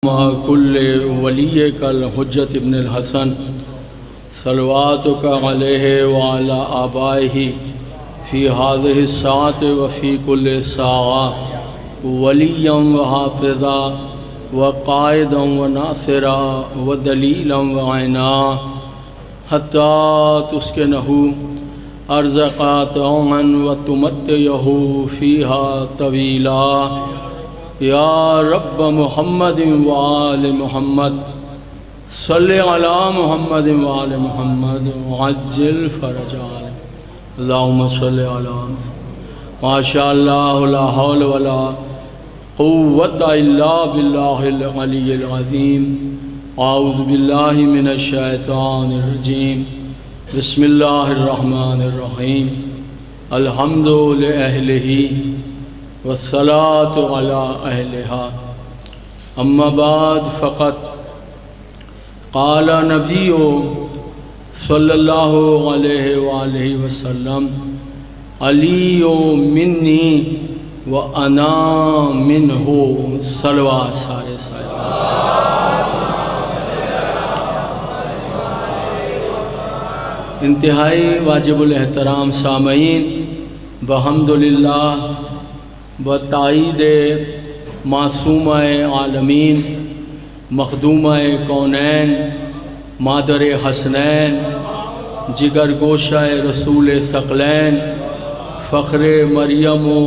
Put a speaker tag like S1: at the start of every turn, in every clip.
S1: كل ولي كالحجة ابن الحسن صلواتك عليه وعلى آبائه في هذه الساعة وفي كل ساعة وليا وحافظا وقائدا وناصرا ودليلا وعينا حتى تسكنه أرزقا طوعا وتمتعه فيها طويلا یا رب محمد وآل محمد صلی علی محمد وآل محمد وعجل فرجان اللہم صلی علی ماشاء اللہ لا حول ولا قوة الا باللہ العلی العظیم اعوذ باللہ من الشیطان الرجیم بسم اللہ الرحمن الرحیم الحمد لأہلہ والصلاة على أهلها أما بعد فقد قال نبي صلى الله عليه وآله وسلم علي مني وأنا منه صلوات سارے انتہائی واجب الاحترام سامعین بحمدللہ بتائید معصومہ عالمین مخدومہ کونین مادر حسنین جگر گوشہ رسول ثقلین فخر مریم و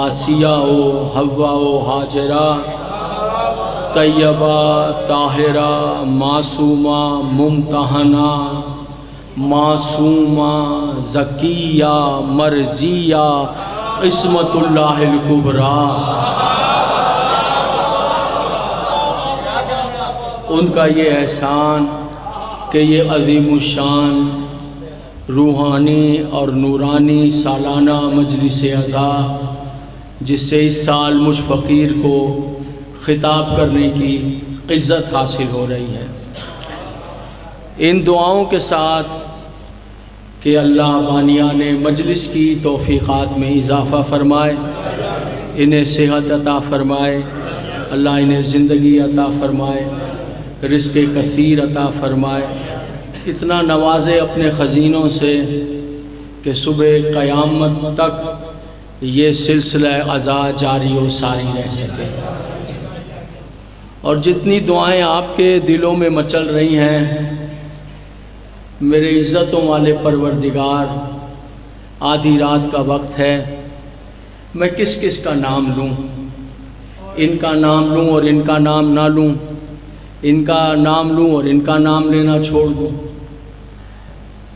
S1: آسیہ و حوا و حاجرہ طیبہ طاہرہ معصومہ ممتحنہ معصومہ زکیہ مرضیہ قسمت اللہ الکبریٰ، ان کا یہ احسان کہ یہ عظیم الشان روحانی اور نورانی سالانہ مجلس عزا جس سے اس سال مجھ فقیر کو خطاب کرنے کی عزت حاصل ہو رہی ہے، ان دعاؤں کے ساتھ کہ اللہ بانیان مجلس کی توفیقات میں اضافہ فرمائے، انہیں صحت عطا فرمائے، اللہ انہیں زندگی عطا فرمائے، رزق کثیر عطا فرمائے، اتنا نوازے اپنے خزینوں سے کہ صبح قیامت تک یہ سلسلہ عزا جاری و ساری رہ سکے، اور جتنی دعائیں آپ کے دلوں میں مچل رہی ہیں میرے عزتوں والے پروردگار، آدھی رات کا وقت ہے، میں کس کس کا نام لوں، ان کا نام لوں اور ان کا نام نہ لوں، ان کا نام لوں اور ان کا نام لینا چھوڑ دوں؟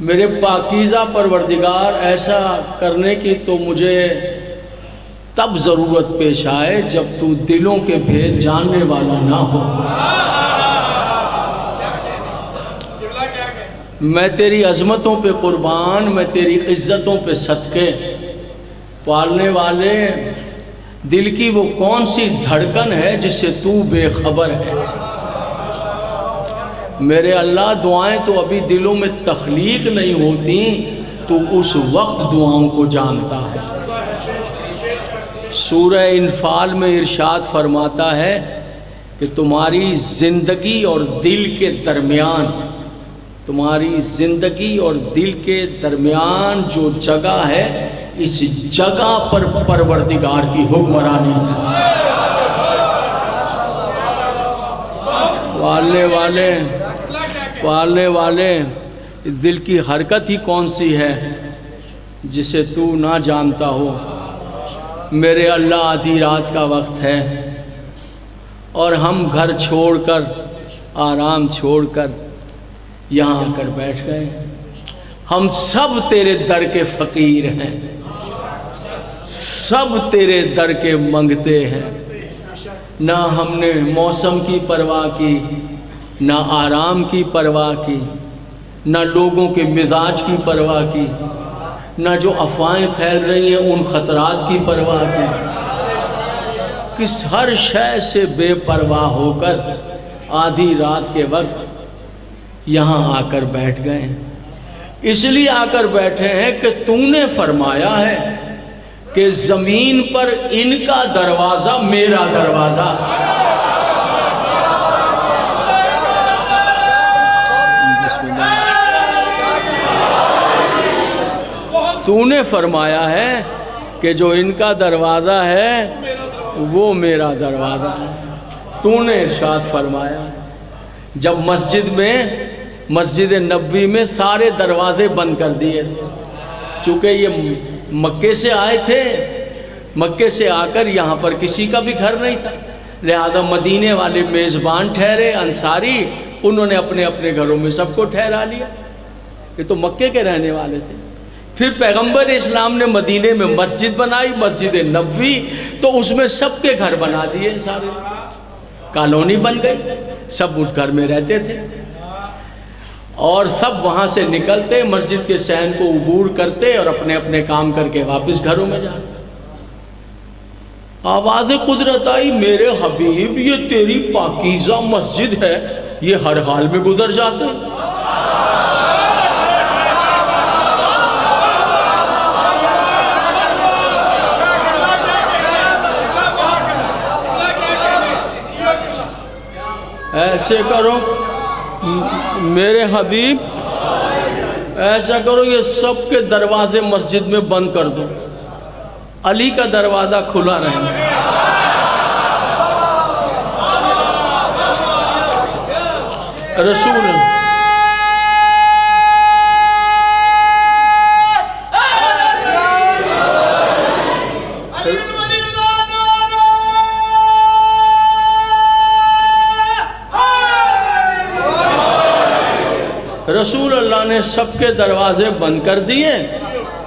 S1: میرے پاکیزہ پروردگار، ایسا کرنے کی تو مجھے تب ضرورت پیش آئے جب تو دلوں کے بھید جاننے والا نہ ہو۔ میں تیری عظمتوں پہ قربان، میں تیری عزتوں پہ صدقے، پالنے والے دل کی وہ کون سی دھڑکن ہے جس سے تو بے خبر ہے؟ میرے اللہ، دعائیں تو ابھی دلوں میں تخلیق نہیں ہوتی، تو اس وقت دعاؤں کو جانتا ہے۔ سورہ انفال میں ارشاد فرماتا ہے کہ تمہاری زندگی اور دل کے درمیان، تمہاری زندگی اور دل کے درمیان جو جگہ ہے، اس جگہ پر پروردگار کی حکمرانی ہے۔ پالنے والے اس دل کی حرکت ہی کون سی ہے جسے تو نہ جانتا ہو؟ میرے اللہ، آدھی رات کا وقت ہے اور ہم گھر چھوڑ کر، آرام چھوڑ کر یہاں آ کر بیٹھ گئے۔ ہم سب تیرے در کے فقیر ہیں، سب تیرے در کے منگتے ہیں، نہ ہم نے موسم کی پرواہ کی، نہ آرام کی پرواہ کی، نہ لوگوں کے مزاج کی پرواہ کی، نہ جو افواہیں پھیل رہی ہیں ان خطرات کی پرواہ کی، کس ہر شے سے بے پرواہ ہو کر آدھی رات کے وقت یہاں آ کر بیٹھ گئے ہیں۔ اس لیے آ کر بیٹھے ہیں کہ تو نے فرمایا ہے کہ زمین پر ان کا دروازہ میرا دروازہ، تو نے فرمایا ہے کہ جو ان کا دروازہ ہے وہ میرا دروازہ ہے۔ تو نے ارشاد فرمایا جب مسجد نبوی میں سارے دروازے بند کر دیے تھے، چونکہ یہ مکے سے آئے تھے، مکے سے آ کر یہاں پر کسی کا بھی گھر نہیں تھا، لہذا مدینے والے میزبان ٹھہرے انصاری، انہوں نے اپنے اپنے گھروں میں سب کو ٹھہرا لیا، یہ تو مکے کے رہنے والے تھے۔ پھر پیغمبر اسلام نے مدینے میں مسجد بنائی، مسجد نبوی، تو اس میں سب کے گھر بنا دیے، سارے کالونی بن گئی، سب اس گھر میں رہتے تھے اور سب وہاں سے نکلتے مسجد کے صحن کو عبور کرتے اور اپنے اپنے کام کر کے واپس گھروں میں جاتے۔ آواز قدرت آئی، میرے حبیب یہ تیری پاکیزہ مسجد ہے، یہ ہر حال میں گزر جاتے ہیں۔ ایسے کرو میرے حبیب، ایسا کرو یہ سب کے دروازے مسجد میں بند کر دو، علی کا دروازہ کھلا رہے۔ رسول رسول اللہ نے سب کے دروازے بند کر دیے،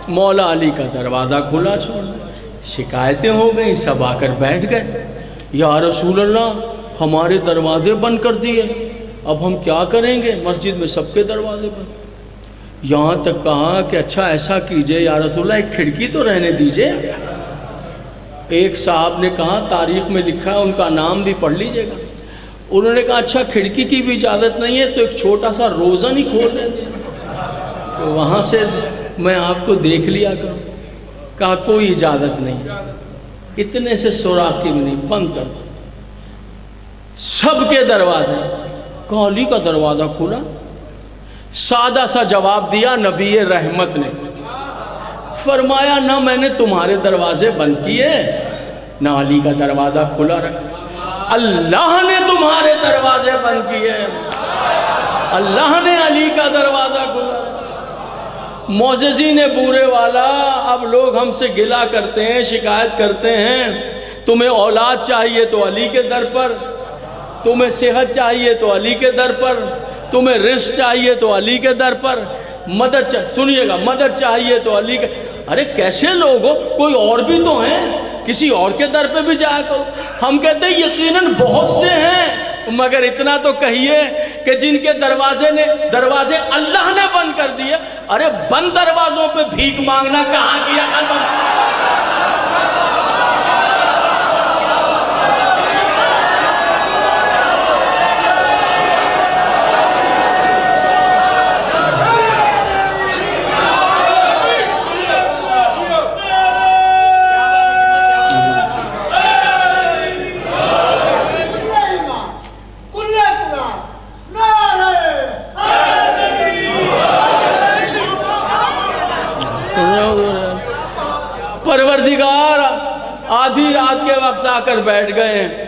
S1: مولا علی کا دروازہ کھلا چھوڑ، شکایتیں ہو گئیں، سب آ کر بیٹھ گئے، یا رسول اللہ ہمارے دروازے بند کر دیے، اب ہم کیا کریں گے، مسجد میں سب کے دروازے بند۔ یہاں تک کہا کہ اچھا ایسا کیجئے یا رسول اللہ ایک کھڑکی تو رہنے دیجئے۔ ایک صاحب نے کہا تاریخ میں لکھا ہے، ان کا نام بھی پڑھ لیجئے گا، انہوں نے کہا اچھا کھڑکی کی بھی اجازت نہیں ہے تو ایک چھوٹا سا روزہ نہیں کھول دیں گے، تو وہاں سے میں آپ کو دیکھ لیا کروں۔ کہا کوئی اجازت نہیں، اتنے سے سوراخ کی بھی نہیں، بند کر دو سب کے دروازے۔ کہا علی کا دروازہ کھلا؟ سادہ سا جواب دیا نبی رحمت نے، فرمایا نہ میں نے تمہارے دروازے بند کیے نہ علی کا دروازہ کھلا رکھا، اللہ نے تمہارے دروازے بند کیے، اللہ نے علی کا دروازہ کھلا۔ معززین بورے والا، اب لوگ ہم سے گلہ کرتے ہیں، شکایت کرتے ہیں، تمہیں اولاد چاہیے تو علی کے در پر، تمہیں صحت چاہیے تو علی کے در پر، تمہیں رزق چاہیے تو علی کے در پر، مدد سنیے گا، مدد چاہیے تو علی کے۔ ارے کیسے لوگ ہو، کوئی اور بھی تو ہیں، کسی اور کے در پہ بھی جایا کرو۔ ہم کہتے ہیں یقیناً بہت سے ہیں، مگر اتنا تو کہیے کہ جن کے دروازے اللہ نے بند کر دیے۔ ارے بند دروازوں پہ بھیک مانگنا کہاں کی عقل بند؟ پروردگار آدھی رات کے وقت آ کر بیٹھ گئے ہیں،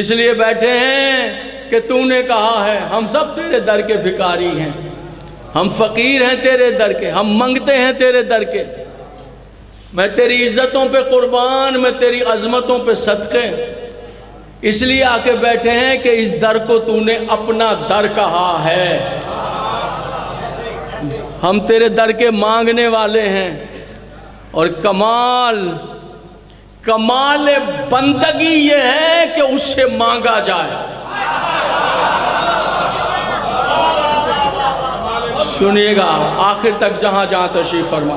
S1: اس لیے بیٹھے ہیں کہ تو نے کہا ہے ہم سب تیرے در کے بھکاری ہیں، ہم فقیر ہیں تیرے در کے، ہم منگتے ہیں تیرے در کے، میں تیری عزتوں پہ قربان، میں تیری عظمتوں پہ صدقے، اس لیے آ کے بیٹھے ہیں کہ اس در کو تو نے اپنا در کہا ہے، ہم تیرے در کے مانگنے والے ہیں۔ اور کمال بندگی یہ ہے کہ اس سے مانگا جائے۔ سنیے گا آخر تک جہاں جہاں تشریف فرما،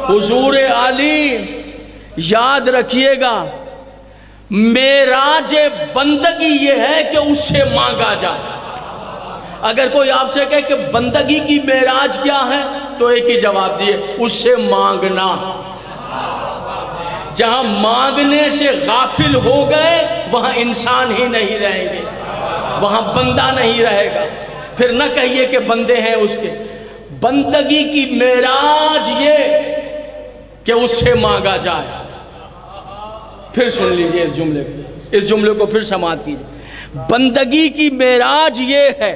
S1: حضور عالی یاد رکھیے گا، معراج بندگی یہ ہے کہ اس سے مانگا جائے۔ اگر کوئی آپ سے کہے کہ بندگی کی معراج کیا ہے تو ایک ہی جواب دیے، اس سے مانگنا۔ جہاں مانگنے سے غافل ہو گئے وہاں انسان ہی نہیں رہیں گے، وہاں بندہ نہیں رہے گا۔ پھر نہ کہیے کہ بندے ہیں اس کے، بندگی کی معراج یہ کہ اس سے مانگا جائے. پھر سن لیجئے اس جملے کو پھر سماعت کیجئے. بندگی کی معراج یہ ہے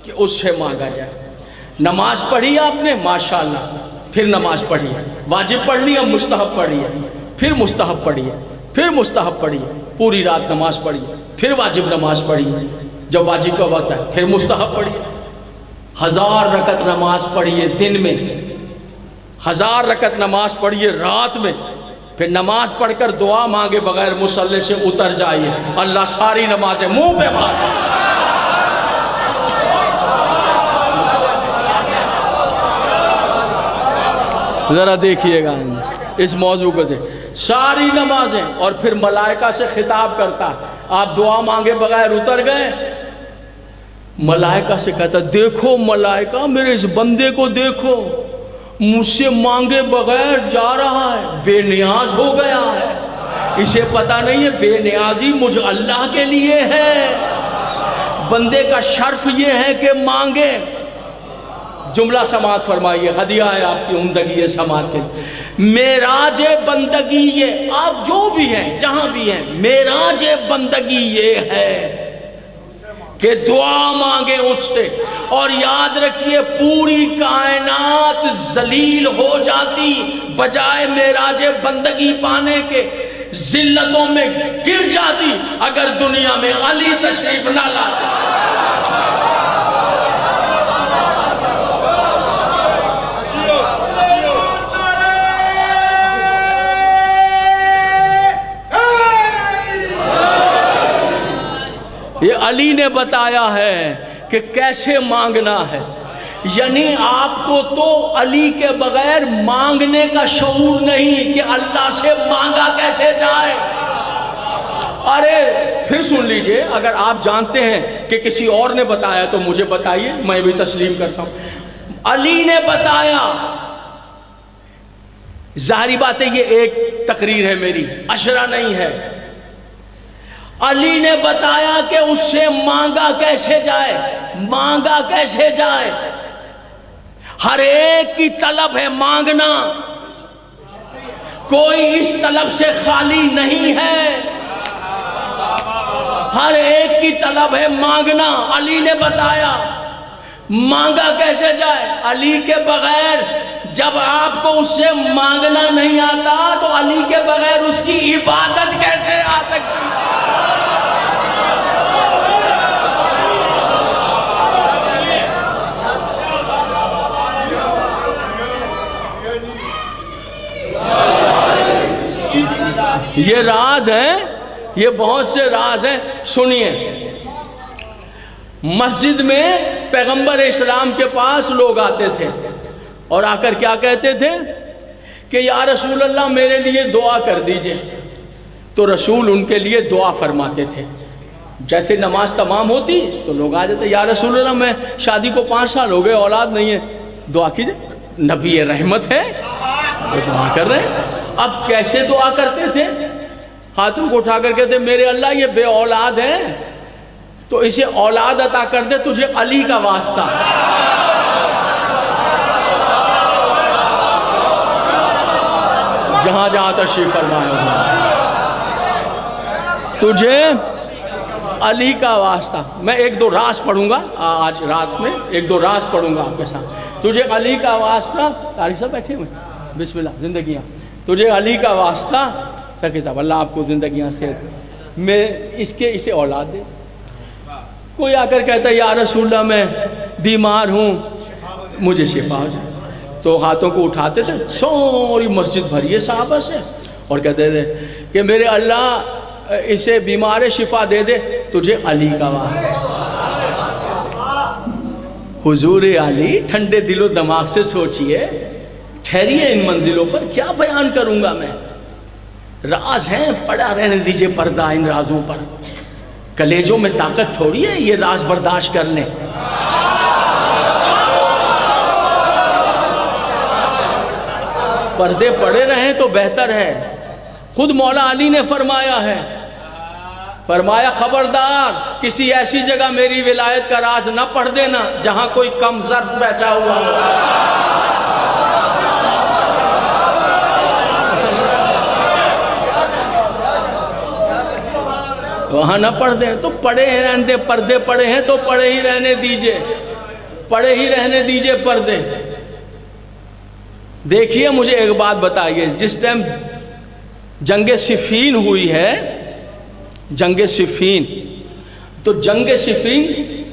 S1: کہ اس سے مانگا جائے. نماز پڑھی آپ نے ماشاءاللہ, پھر نماز پڑھی ہے. واجب پڑھ لی, اب مستحب پڑھی ہے, پھر مستحب پڑھی ہے, پھر مستحب پڑھی ہے. پوری رات نماز پڑھی ہے, پھر واجب نماز پڑھی ہے. جب واجب کا وقت ہے پھر مستحب پڑھی ہے. 1000 رکعت نماز پڑھیے دن میں, 1000 رکعت نماز پڑھیے رات میں, پھر نماز پڑھ کر دعا مانگے بغیر مصلی سے اتر جائیے, اللہ ساری نمازیں منہ پہ مار. ذرا دیکھیے گا اس موضوع کو ساری نمازیں, اور پھر ملائکہ سے خطاب کرتا ہے. آپ دعا مانگے بغیر اتر گئے, ملائکہ سے کہتا دیکھو ملائکہ میرے اس بندے کو دیکھو, مجھ سے مانگے بغیر جا رہا ہے, بے نیاز ہو گیا ہے. اسے پتہ نہیں ہے بے نیازی مجھ اللہ کے لیے ہے. بندے کا شرف یہ ہے کہ مانگے. جملہ سماعت فرمائیے, ہدیہ ہے آپ کی عمدگی سماعت کے. معراج بندگی یہ, آپ جو بھی ہیں جہاں بھی ہیں, معراج بندگی یہ ہے کہ دعا مانگے اس سے. اور یاد رکھیے پوری کائنات ذلیل ہو جاتی, بجائے معراج بندگی پانے کے ذلتوں میں گر جاتی اگر دنیا میں علی تشریف نہ لاتے. یہ علی نے بتایا ہے کہ کیسے مانگنا ہے. یعنی آپ کو تو علی کے بغیر مانگنے کا شعور نہیں کہ اللہ سے مانگا کیسے جائے. ارے پھر سن لیجئے, اگر آپ جانتے ہیں کہ کسی اور نے بتایا تو مجھے بتائیے, میں بھی تسلیم کرتا ہوں. علی نے بتایا, ظاہری بات ہے یہ ایک تقریر ہے میری, اشرا نہیں ہے. علی نے بتایا کہ اس سے مانگا کیسے جائے, مانگا کیسے جائے. ہر ایک کی طلب ہے مانگنا, کوئی اس طلب سے خالی نہیں ہے, ہر ایک کی طلب ہے مانگنا. علی نے بتایا مانگا کیسے جائے. علی کے بغیر جب آپ کو اس سے مانگنا نہیں آتا تو علی کے بغیر اس کی عبادت کیسے آ سکتی. یہ راز ہیں, یہ بہت سے راز ہیں. سنیے, مسجد میں پیغمبر اسلام کے پاس لوگ آتے تھے اور آ کر کیا کہتے تھے کہ یا رسول اللہ میرے لیے دعا کر دیجئے. تو رسول ان کے لیے دعا فرماتے تھے. جیسے نماز تمام ہوتی تو لوگ آ جاتے, یا رسول اللہ میں شادی کو 5 سال ہو گئے, اولاد نہیں ہے, دعا کیجئے. نبی رحمت ہے, وہ دعا کر رہے ہیں. اب کیسے دعا کرتے تھے؟ ہاتھوں کو اٹھا کر کہتے میرے اللہ یہ بے اولاد ہے تو اسے اولاد عطا کر دے, تجھے علی کا واسطہ. جہاں جہاں تشریف فرمایا, تجھے علی کا واسطہ. میں 1-2 راز پڑھوں گا آج رات میں, 1-2 راز پڑھوں گا آپ کے ساتھ. تجھے علی کا واسطہ, طارق صاحب بیٹھے ہوئے, بسم اللہ, زندگیاں. تجھے علی کا واسطہ, تقی صاحب اللہ آپ کو زندگیاں صحت میں اسے اولاد دے. کوئی آ کر کہتا ہے یا رسول اللہ میں بیمار ہوں, مجھے شفا ہو جائے. تو ہاتھوں کو اٹھاتے تھے, سوری مسجد بھری ہے صحابہ سے, اور کہتے تھے کہ میرے اللہ اسے بیمار شفا دے دے, تجھے علی کا واسطہ. حضور علی, ٹھنڈے دل و دماغ سے سوچئے, ٹھہریے ان منزلوں پر, کیا بیان کروں گا میں. راز ہیں, پڑا رہنے دیجئے پردہ ان رازوں پر. کلیجوں میں طاقت تھوڑی ہے یہ راز برداشت کر لیں. پردے پڑے رہیں تو بہتر ہے. خود مولا علی نے فرمایا ہے فرمایا خبردار کسی ایسی جگہ میری ولایت کا راز نہ پڑھ دینا جہاں کوئی کم ظرف بیٹھا ہوا ہو۔ وہاں نہ پڑھ دیں تو پڑھے ہی رہنے دیں، پردے پڑے ہیں تو پڑھے ہی رہنے دیجئے، پڑھے ہی رہنے دیجئے پردے۔ دیکھیے مجھے ایک بات بتائیے، جس ٹائم جنگ صفین ہوئی ہے، جنگ صفین، تو جنگ صفین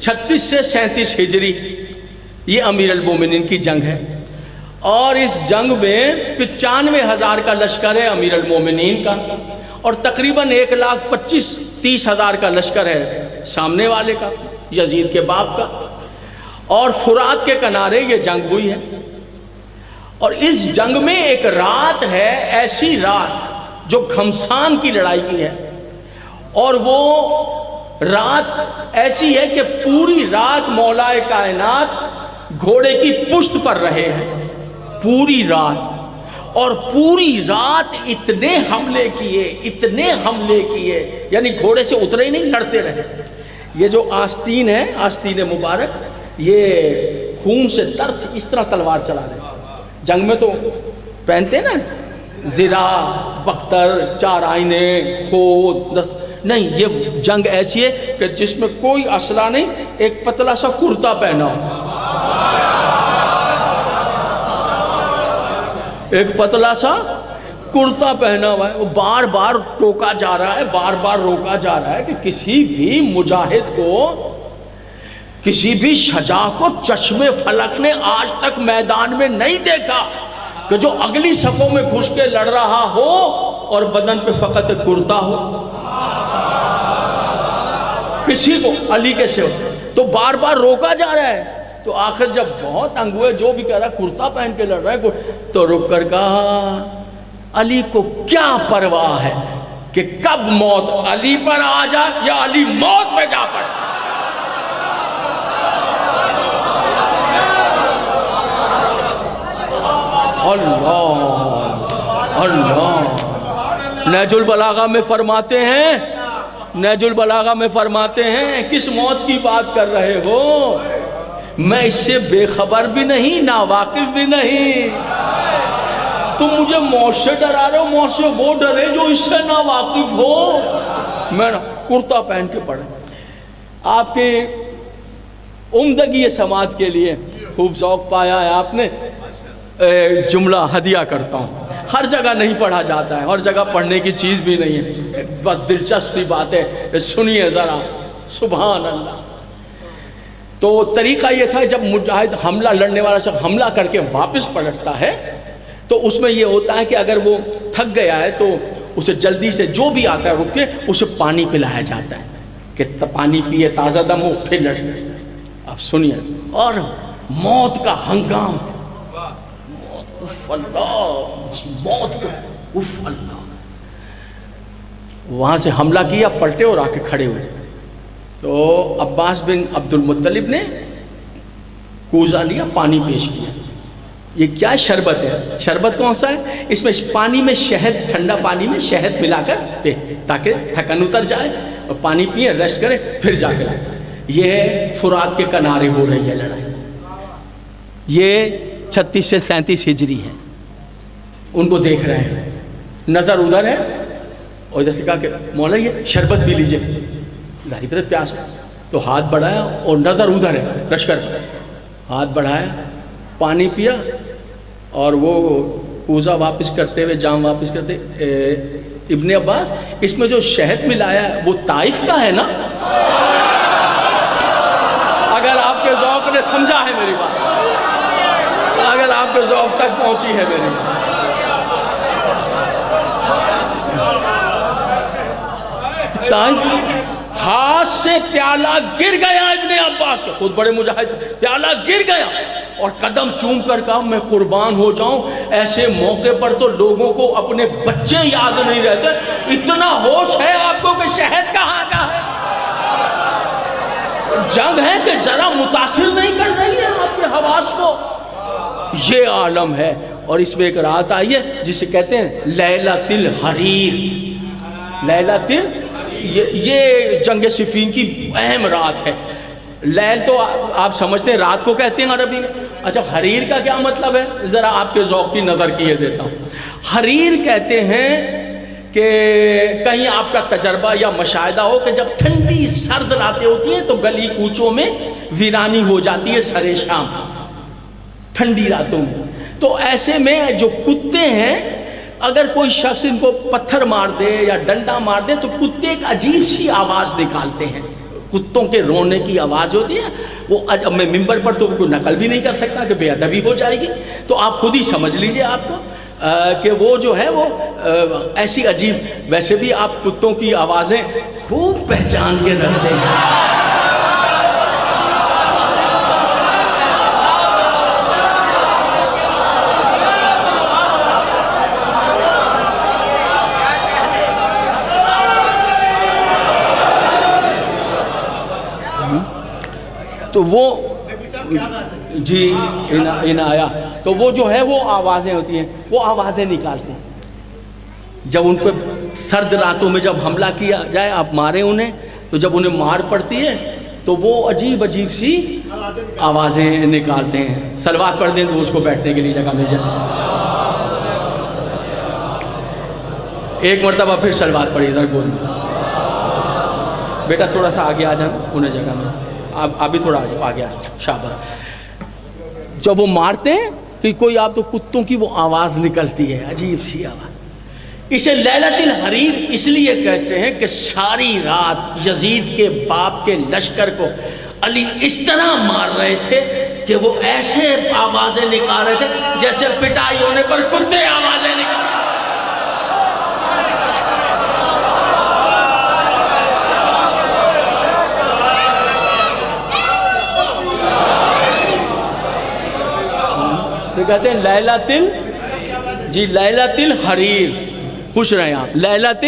S1: 36 سے 37 ہجری، یہ امیر المومنین کی جنگ ہے، اور اس جنگ میں 95,000 کا لشکر ہے امیر المومنین کا، اور تقریباً 1,25,30,000 کا لشکر ہے سامنے والے کا، یزید کے باپ کا، اور فرات کے کنارے یہ جنگ ہوئی ہے۔ اور اس جنگ میں ایک رات ہے، ایسی رات جو گھمسان کی لڑائی کی ہے، اور وہ رات ایسی ہے کہ پوری رات مولا کائنات گھوڑے کی پشت پر رہے ہیں، پوری رات، اور پوری رات اتنے حملے کیے، یعنی گھوڑے سے اترے ہی نہیں، لڑتے رہے۔ یہ جو آستین ہے، آستین مبارک، یہ خون سے ترت اس طرح تلوار چلا رہے۔ جنگ میں تو پہنتے نا زرا، بختر، 4 آئینے، خود، نہیں، یہ جنگ ایسی ہے کہ جس میں کوئی اسلحہ نہیں، ایک پتلا سا کرتا پہنا ہو، ایک پتلا سا کرتا پہنا ہوا ہے، وہ بار بار ٹوکا جا رہا ہے، بار بار روکا جا رہا ہے کہ کسی بھی مجاہد کو، کسی بھی شجاع کو چشم فلک نے آج تک میدان میں نہیں دیکھا کہ جو اگلی صفوں میں گھس کے لڑ رہا ہو اور بدن پہ فقط کرتا ہو، کسی کو علی کے سوا، تو بار بار روکا جا رہا ہے۔ تو آخر جب بہت تنگ ہوئے، جو بھی کہہ رہا ہے کرتا پہن کے لڑ رہا ہے، تو رک کر کہا علی کو کیا پرواہ ہے کہ کب موت علی پر آ جائے یا علی موت میں جا پڑے۔ اللہ اللہ، نہج البلاغہ میں فرماتے ہیں، نہج البلاغہ میں فرماتے ہیں، کس موت کی بات کر رہے ہو؟ میں اس سے بے خبر بھی نہیں، ناواقف بھی نہیں۔ تم مجھے موت سے ڈرا رہے ہو، موت سے وہ ڈرے جو اس سے ناواقف ہو۔ میں کرتا پہن کے پڑھے۔ آپ کی عمدگی سماعت کے لیے خوب ذوق پایا ہے آپ نے، جملہ ہدیہ کرتا ہوں۔ ہر جگہ نہیں پڑھا جاتا ہے، ہر جگہ پڑھنے کی چیز بھی نہیں ہے، بہت دلچسپ سی بات ہے، سنیے ذرا، سبحان اللہ۔ تو طریقہ یہ تھا، جب مجاہد حملہ، لڑنے والا شخص حملہ کر کے واپس پلٹتا ہے تو اس میں یہ ہوتا ہے کہ اگر وہ تھک گیا ہے تو اسے جلدی سے جو بھی آتا ہے رک کے اسے پانی پلایا جاتا ہے کہ پانی پیے، تازہ دم ہو، پھر لڑے۔ اب سنیے، اور موت کا ہنگام، اف اللہ، موت کا اف اللہ، وہاں سے حملہ کیا، پلٹے اور آ کے کھڑے ہوئے۔ تو عباس بن عبد المطلب نے کوزہ لیا، پانی پیش کیا۔ یہ کیا شربت ہے؟ شربت کون سا ہے؟ اس میں پانی میں شہد، ٹھنڈا پانی میں شہد ملا کر پہ، تاکہ تھکن اتر جائے، اور پانی پیے، ریسٹ کرے، پھر جا کر۔ یہ فرات کے کنارے ہو رہی ہے لڑائی، یہ 36 سے 37 ہجری ہے۔ ان کو دیکھ رہے ہیں، نظر ادھر ہے، اور ادھر سے کہا کہ مولا یہ شربت پی لیجئے، ظاہر پتہ پیاس ہے، تو ہاتھ بڑھایا اور نظر ادھر ہے لشکر، ہاتھ بڑھایا، پانی پیا، اور وہ کوزہ واپس کرتے ہوئے، جام واپس کرتے، ابن عباس اس میں جو شہد ملایا ہے وہ طائف کا ہے نا؟ اگر آپ کے ذوق نے سمجھا ہے میری بات، اگر آپ کے ذوق تک پہنچی ہے میری بات، ہاتھ سے پیالہ گر گیا ابن عباس کا، خود بڑے مجاہد، پیالہ گر گیا اور قدم چوم کر کہا میں قربان ہو جاؤں، ایسے موقع پر تو لوگوں کو اپنے بچے یاد نہیں رہتے، اتنا ہوش ہے آپ کو کہ شہد کہاں کا ہے؟ جنگ ہے کہ ذرا متاثر نہیں کر رہی ہے آپ کے حواس کو، یہ عالم ہے۔ اور اس میں ایک رات آئی ہے جسے کہتے ہیں لیلۃ الحریر، لیلۃ یہ جنگ صفین کی اہم رات ہے. لیل تو آپ سمجھتے ہیں رات کو کہتے ہیں عربی میں. اچھا حریر کا کیا مطلب ہے؟ ذرا آپ کے ذوق کی نظر کیے دیتا ہوں. حریر کہتے ہیں کہ کہیں آپ کا تجربہ یا مشاہدہ ہو کہ جب ٹھنڈی سرد راتیں ہوتی ہیں تو گلی کوچوں میں ویرانی ہو جاتی ہے سرے شام ٹھنڈی راتوں میں. تو ایسے میں جو کتے ہیں اگر کوئی شخص ان کو پتھر مار دے یا ڈنڈا مار دے تو کتے ایک عجیب سی آواز نکالتے ہیں. کتوں کے رونے کی آواز ہوتی ہے وہ. میں ممبر پر تو کوئی نقل بھی نہیں کر سکتا کہ بے ادبی ہو جائے گی. تو آپ خود ہی سمجھ لیجئے آپ کو کہ وہ جو ہے وہ ایسی عجیب. ویسے بھی آپ کتوں کی آوازیں خوب پہچان کے رکھتے ہیں. تو وہ جی آیا تو وہ جو ہے وہ آوازیں ہوتی ہیں وہ آوازیں نکالتے ہیں. جب ان پہ سرد راتوں میں جب حملہ کیا جائے آپ ماریں انہیں تو جب انہیں مار پڑتی ہے تو وہ عجیب عجیب سی آوازیں نکالتے ہیں. صلوات پڑھ دیں تو اس کو بیٹھنے کے لیے جگہ مل جائے. ایک مرتبہ پھر صلوات پڑھی ادھر گول میں. بیٹا تھوڑا سا آگے آ جانا انہیں جگہ میں. آپ بھی تھوڑا آگے آ جاؤ. شاباش. جب وہ مارتے ہیں کہ کوئی آپ تو کتوں کی وہ آواز نکلتی ہے عجیب سی آواز. اسے لیلۃ الحریر اس لیے کہتے ہیں کہ ساری رات یزید کے باپ کے لشکر کو علی اس طرح مار رہے تھے کہ وہ ایسے آوازیں نکال رہے تھے جیسے پٹائی ہونے پر کتے آوازیں نکال. تو کہتے ہیں لیلۃ الحریر. خوش رہیں آپ. لیلۃ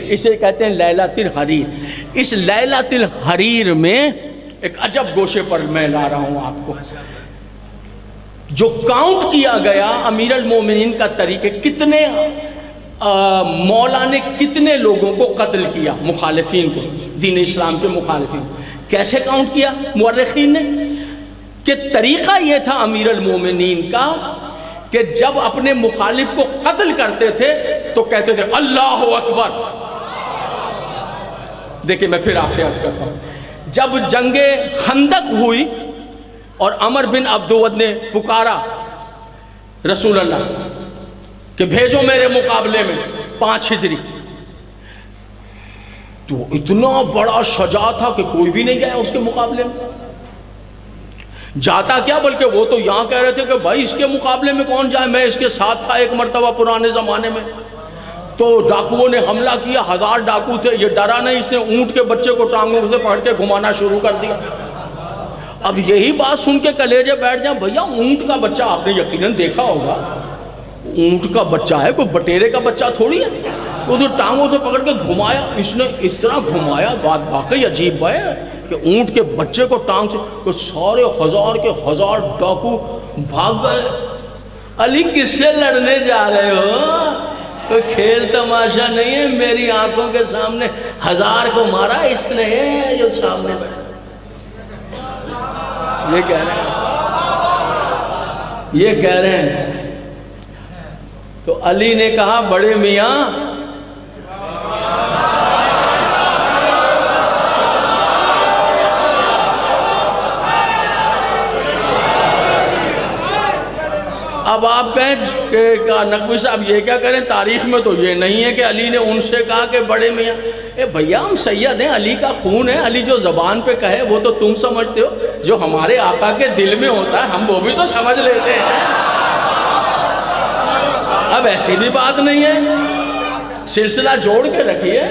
S1: اسے کہتے ہیں لیلۃ الحریر. اس لیلۃ الحریر میں ایک عجب گوشے پر میں لا رہا ہوں آپ کو. جو کاؤنٹ کیا گیا امیر المومنین کا طریقے کتنے مولا نے کتنے لوگوں کو قتل کیا مخالفین کو دین اسلام کے مخالفین. کیسے کاؤنٹ کیا مورخین نے کہ طریقہ یہ تھا امیر المومنین کا کہ جب اپنے مخالف کو قتل کرتے تھے تو کہتے تھے اللہ اکبر. دیکھیں میں پھر آپ سے عرض کرتا ہوں. جب جنگ خندق ہوئی اور عمر بن عبدود نے پکارا رسول اللہ کہ بھیجو میرے مقابلے میں 5 ہجری تو اتنا بڑا شجاع تھا کہ کوئی بھی نہیں گیا اس کے مقابلے میں. جاتا کیا بلکہ وہ تو یہاں کہہ رہے تھے کہ بھائی اس کے مقابلے میں کون جائے. میں اس کے ساتھ تھا ایک مرتبہ پرانے زمانے میں تو ڈاکوؤں نے حملہ کیا. 1000 ڈاکو تھے. یہ ڈرا نہیں. اس نے اونٹ کے بچے کو ٹانگوں سے پکڑ کے گھمانا شروع کر دیا. اب یہی بات سن کے کلیجے بیٹھ جائیں. بھیا اونٹ کا بچہ آپ نے یقیناً دیکھا ہوگا. اونٹ کا بچہ ہے کوئی بٹیرے کا بچہ تھوڑی ہے. وہ تو ٹانگوں سے پکڑ کے گھمایا. اس نے اس طرح گھمایا بات واقعی عجیب ہے کہ اونٹ کے بچے کو ٹانگ سے کہ سارے 1000 کے 1000 ڈاکو بھاگ گئے. علی کس سے لڑنے جا رہے ہو؟ کوئی کھیل تماشا نہیں ہے. میری آنکھوں کے سامنے 1000 کو مارا اس نے جو سامنے بیٹھا. یہ کہہ رہے ہیں. تو علی نے کہا بڑے میاں اب آپ کہیں کہ نقوی صاحب یہ کیا کریں. تاریخ میں تو یہ نہیں ہے کہ علی نے ان سے کہا کہ بڑے میاں. بھیا ہم سید ہیں. علی کا خون ہے. علی جو زبان پہ کہے وہ تو تم سمجھتے ہو. جو ہمارے آقا کے دل میں ہوتا ہے ہم وہ بھی تو سمجھ لیتے ہیں. اب ایسی بھی بات نہیں ہے. سلسلہ جوڑ کے رکھیے.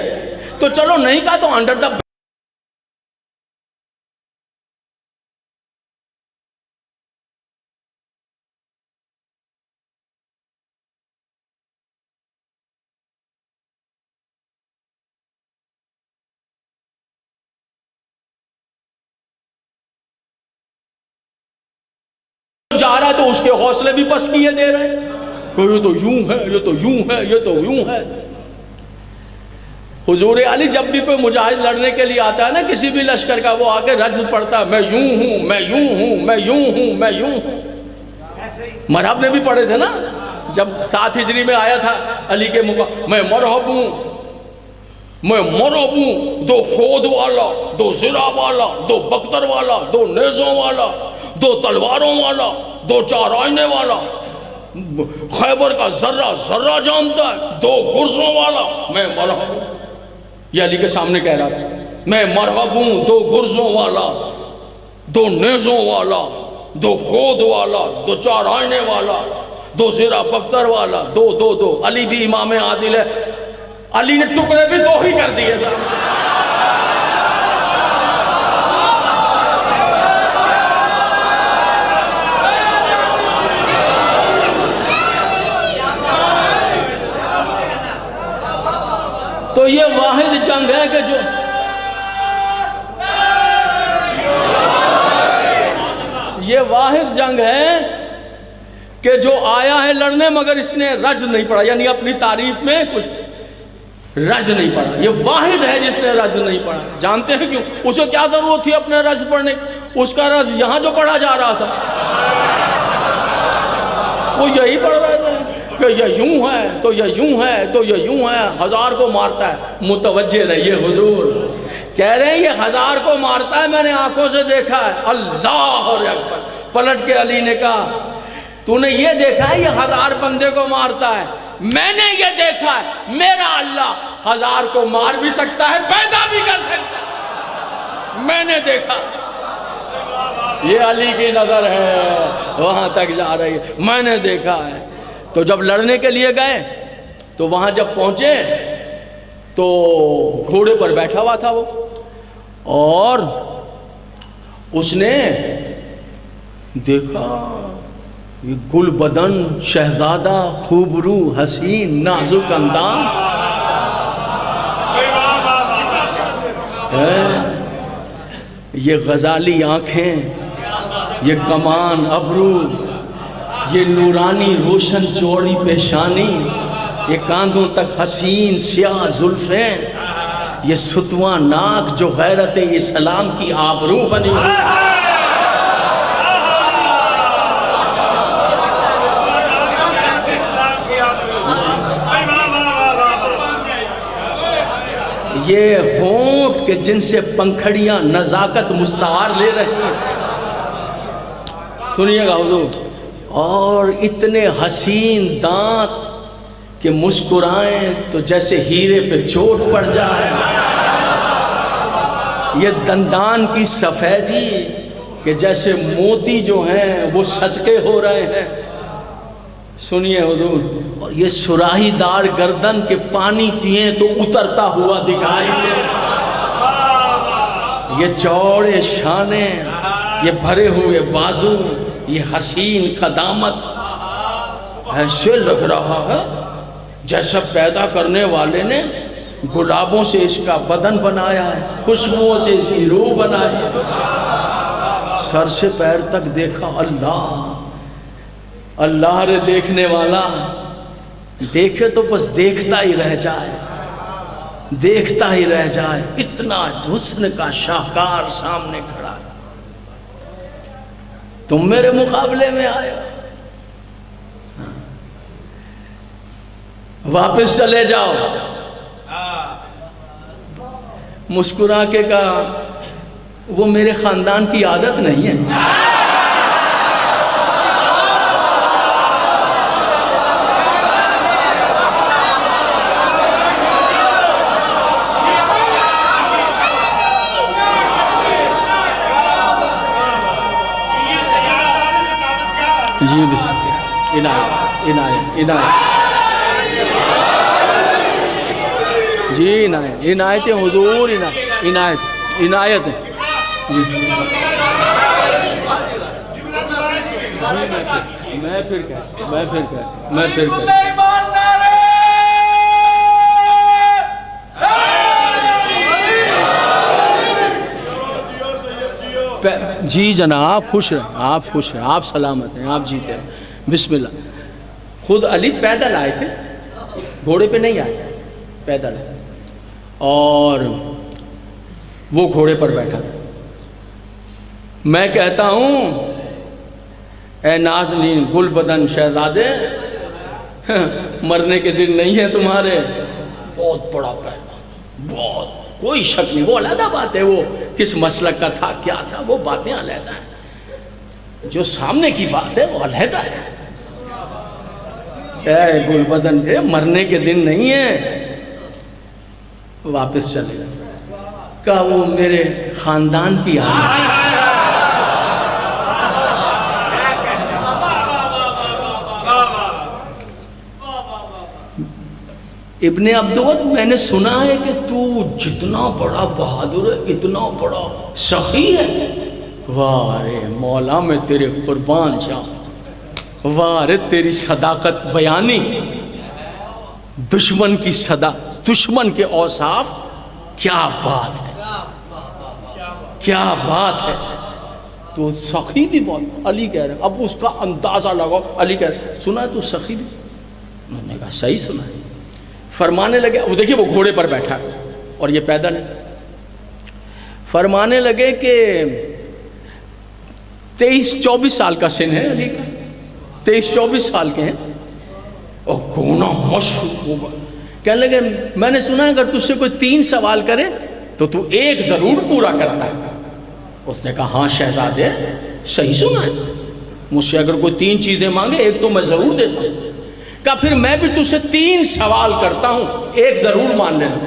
S1: تو چلو نہیں کہا تو انڈر دا جا رہا ہے تو اس کے حوصلے بھی پس کیے دے رہے ہیں. یہ تو یوں ہے, یہ تو یوں ہے, یہ تو یوں ہے. حضور علی جب بھی کوئی مجاہد لڑنے کے لیے آتا ہے نا کسی بھی لشکر کا، وہ آگے رجز پڑھتا ہے، میں یوں ہوں، میں یوں ہوں، میں یوں ہوں، میں یوں ہوں۔ مرحب نے بھی پڑھے تھے نا جب 7 ہجری میں آیا تھا علی کے مقام، میں مرحب ہوں، میں مرحب ہوں، 2 خود والا، 2 زرہ والا، 2 بختر والا، 2 نیزوں والا، 2 تلواروں والا، 2 4 آئینے والا، خیبر کا ذرہ ذرہ جانتا ہے، 2 گرزوں والا، میں مرحب ہوں۔ یہ علی کے سامنے کہہ رہا تھا، میں مرحب ہوں 2 گرزوں والا، 2 نیزوں والا، 2 خود والا، 2 4 آئینے والا، 2 زرہ بختر والا، 2 علی بھی امام عادل ہے۔ علی نے ٹکڑے بھی 2 ہی کر دیے تھا۔ تو یہ واحد جنگ ہے کہ یہ واحد جنگ ہے کہ جو آیا ہے لڑنے مگر اس نے رج نہیں پڑھا، یعنی اپنی تعریف میں کچھ رج نہیں پڑھا۔ یہ واحد ہے جس نے رج نہیں پڑھا۔ جانتے ہیں کیوں؟ اسے کیا ضرورت تھی اپنے رج پڑھنے؟ اس کا رج یہاں جو پڑھا جا رہا تھا وہ یہی پڑھ رہے تھے کہ یہ یوں ہے تو یہ یوں ہے تو یہ یوں ہے، 1000 کو مارتا ہے۔ متوجہ رہیے، حضور کہہ رہے ہیں یہ 1000 کو مارتا ہے، میں نے آنکھوں سے دیکھا ہے۔ اللہ اکبر۔ پلٹ کے علی نے کہا تو نے یہ دیکھا ہے یہ 1000 بندے کو مارتا ہے؟ میں نے یہ دیکھا ہے میرا اللہ 1000 کو مار بھی سکتا ہے، پیدا بھی کر سکتا ہے، میں نے دیکھا۔ یہ علی کی نظر ہے، وہاں تک جا رہی ہے، میں نے دیکھا ہے۔ تو جب لڑنے کے لیے گئے تو وہاں جب پہنچے تو گھوڑے پر بیٹھا ہوا تھا وہ، اور اس نے دیکھا یہ گل بدن شہزادہ خوبرو حسین نازک اندام یہ غزالی آنکھیں، یہ کمان ابرو، یہ نورانی روشن چوڑی پیشانی، یہ کاندھوں تک حسین سیاہ زلفیں، یہ ستواں ناک جو غیرت اسلام کی آبرو بنی ہوئی۔ یہ ہونٹ کہ جن سے پنکھڑیاں نزاکت مستعار لے رہی ہیں، سنیے گا حضور، اور اتنے حسین دانت کہ مسکرائیں تو جیسے ہیرے پہ چوٹ پڑ جائے، یہ دندان کی سفیدی کہ جیسے موتی جو ہیں وہ صدقے ہو رہے ہیں۔ سنیے حضور، اور یہ سراہی دار گردن کے پانی پئیں تو اترتا ہوا دکھائی دے، یہ چوڑے شانے، یہ بھرے ہوئے بازو، یہ حسین قدامت، ایسے لگ رہا ہے جیسا پیدا کرنے والے نے گلابوں سے اس کا بدن بنایا ہے، خوشبوؤں سے اس کی روح بنائی ہے۔ سر سے پیر تک دیکھا، اللہ اللہ رے دیکھنے والا دیکھے تو بس دیکھتا ہی رہ جائے، دیکھتا ہی رہ جائے، اتنا حسن کا شاہکار سامنے کھڑا ہے، تم میرے مقابلے میں آئے ہو، واپس چلے جاؤ۔ مسکرا کے کہا وہ میرے خاندان کی عادت نہیں ہے۔ جی عنایت عنایت عنایت جی عنایت حضور، عنایت عنایت جی میں پھر جی جناب خوش رہیں، آپ خوش رہیں، آپ سلامت ہیں، آپ جیتے ہیں۔ بسم اللہ۔ خود علی پیدل آئے تھے، گھوڑے پہ نہیں آئے، پیدل آئے، اور وہ گھوڑے پر بیٹھا تھا۔ میں کہتا ہوں اے نازنین گل بدن شہزادے، مرنے کے دن نہیں ہے تمہارے، بہت بڑا پیغام، بہت، کوئی شک نہیں، وہ علیحدہ بات ہے، وہ کس مسلک کا تھا کیا تھا وہ باتیں علیحدہ ہیں، جو سامنے کی بات ہے وہ علیحدہ ہے۔ اے گل بدن کے مرنے کے دن نہیں ہے، واپس چلے گئے۔ کہا وہ میرے خاندان کی عادت ہے، ابن عبدود میں نے سنا ہے کہ تو جتنا بڑا بہادر ہے، اتنا بڑا سخی ہے۔ واہ رے مولا میں تیرے قربان جاؤں، واہ رے تیری صداقت بیانی، دشمن کی دشمن کے اوصاف، کیا بات ہے، کیا بات ہے۔ تو سخی بھی بہت، علی کہہ رہے ہیں، اب اس کا اندازہ لگاؤ، علی کہہ رہے ہیں سنا ہے تو سخی بھی؟ انہوں نے کہا صحیح سنا ہے۔ فرمانے لگے، وہ دیکھیے وہ گھوڑے پر بیٹھا اور یہ پیدل ہے، فرمانے لگے کہ 23-24 سال کا سن ہے علی کا، 23-24 سال کے ہیں، اور گونا مشہور، کہنے لگے میں نے سنا ہے اگر تجھ سے کوئی 3 سوال کرے تو تو ایک ضرور پورا کرتا ہے۔ اس نے کہا ہاں شہزادے صحیح سنا ہے، مجھ سے اگر کوئی 3 چیزیں مانگے ایک تو میں ضرور دیتا ہوں۔ کہا پھر میں بھی تجھ سے 3 سوال کرتا ہوں، ایک ضرور مان لینا۔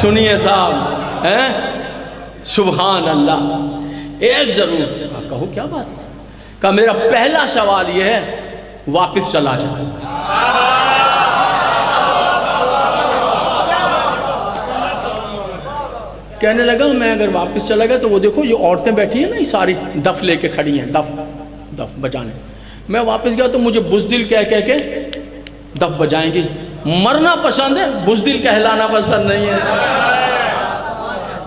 S1: سنیے صاحب، سبحان اللہ، ایک ضرور۔ کہو کیا بات ہے؟ کہا میرا پہلا سوال یہ ہے واپس چلا جا۔ کہنے لگا میں اگر واپس چلا گیا تو وہ دیکھو یہ عورتیں بیٹھی ہیں نا، یہ ساری دف لے کے کھڑی ہیں، دف بجانے، میں واپس گیا تو مجھے بزدل کہہ کے دف بجائیں گی۔ مرنا پسند ہے، بزدل کہلانا پسند نہیں ہے۔